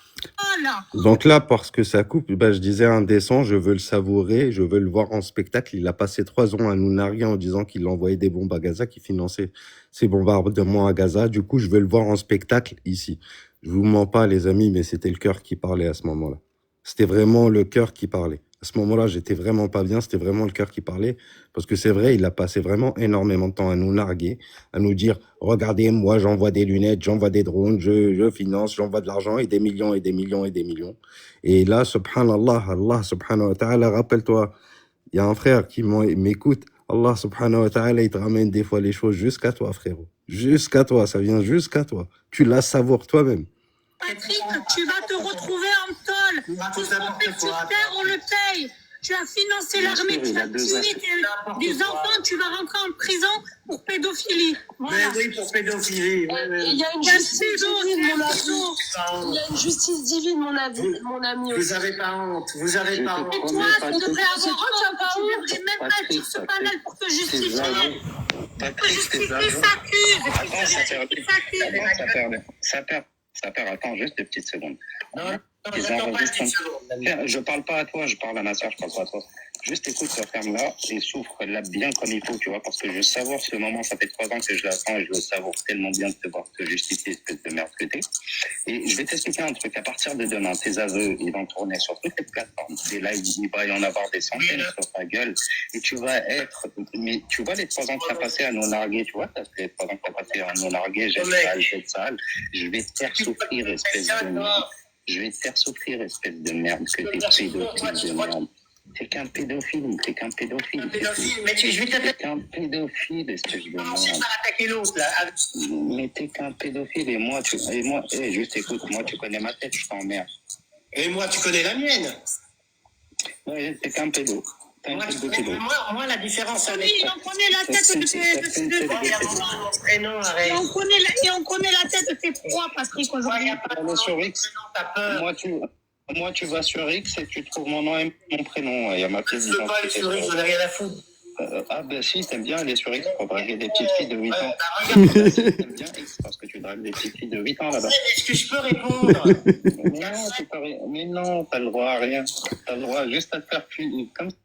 Donc là, parce que ça coupe, bah, je disais indécent, je veux le savourer, je veux le voir en spectacle. Il a passé 3 ans à nous narguer en disant qu'il envoyait des bombes à Gaza, qu'il finançait ces bombardements à Gaza. Du coup, je veux le voir en spectacle ici. Je vous mens pas, les amis, mais c'était le cœur qui parlait à ce moment-là. C'était vraiment le cœur qui parlait. À ce moment-là, j'étais vraiment pas bien, c'était vraiment le cœur qui parlait. Parce que c'est vrai, il a passé vraiment énormément de temps à nous narguer, à nous dire, regardez, moi, j'envoie des lunettes, j'envoie des drones, je finance, j'envoie de l'argent et des millions et des millions et des millions. Et là, subhanallah, Allah subhanahu wa ta'ala, rappelle-toi, il y a un frère qui m'écoute, Allah subhanahu wa ta'ala, il te ramène des fois les choses jusqu'à toi, frérot. Jusqu'à toi, ça vient jusqu'à toi. Tu la savoures toi-même. Patrick, tu vas te retrouver en tôle. Tout ce qu'on fait sur terre, on le paye. Tu as financé l'armée, tu as tué des enfants, tu vas rentrer en prison pour pédophilie. Voilà. Mais oui, pour pédophilie. Il y a une justice divine, mon ami. Il y a une justice divine, mon ami. Vous avez pas honte. Vous avez pas honte. Et toi, tu devrais avoir honte, tu devrais même pas être sur ce panel pour te justifier. Ça perd. Attends, juste des petites secondes. Non, j'attends pas une petite seconde. Je parle pas à toi, je parle à ma soeur, je parle pas à toi. Juste écoute ce ferme-là et souffre-la bien comme il faut, tu vois, parce que je savoure ce moment, ça fait 3 ans que je l'attends et je le savoure tellement bien de te voir te justifier, espèce de merde que t'es. Et je vais t'expliquer un truc, à partir de demain, tes aveux, ils vont tourner sur toutes les plateformes. Et là, il va y en avoir des centaines sur ta gueule. Et tu vas être, mais tu vois les 3 ans que tu as passé à nous narguer, tu vois, les 3 ans que tu as passé à nous narguer, j'ai sale, je vais te faire souffrir, espèce de merde. Je vais te faire souffrir, espèce de merde, que t'es pédophile de merde. T'es qu'un pédophile. Un pédophile, mais je vais t'attaquer. T'es qu'un pédophile, espèce de merde. Ensuite, par attaquer l'autre, là. Mais t'es qu'un pédophile, et moi, juste écoute, moi, tu connais ma tête, je t'emmerde. Et moi, tu connais la mienne. Ouais, t'es qu'un pédo. Moi, la différence avec... Oui, on connaît la tête de tes on connaît la tête de tes proies, Patrick, aujourd'hui. Sur X, moi, tu vas sur X et tu trouves mon nom et mon prénom. Il y a ma pièce d'identité. Je veux pas aller sur X, j'en ai rien à foutre. Ah ben si, t'aimes bien aller sur X pour draguer des petites filles de 8 ans. T'aimes bien X parce que tu dragues des petites filles de 8 ans là-bas. Est-ce que je peux répondre? Mais non, t'as le droit à rien. T'as le droit juste à te faire fuir comme ça.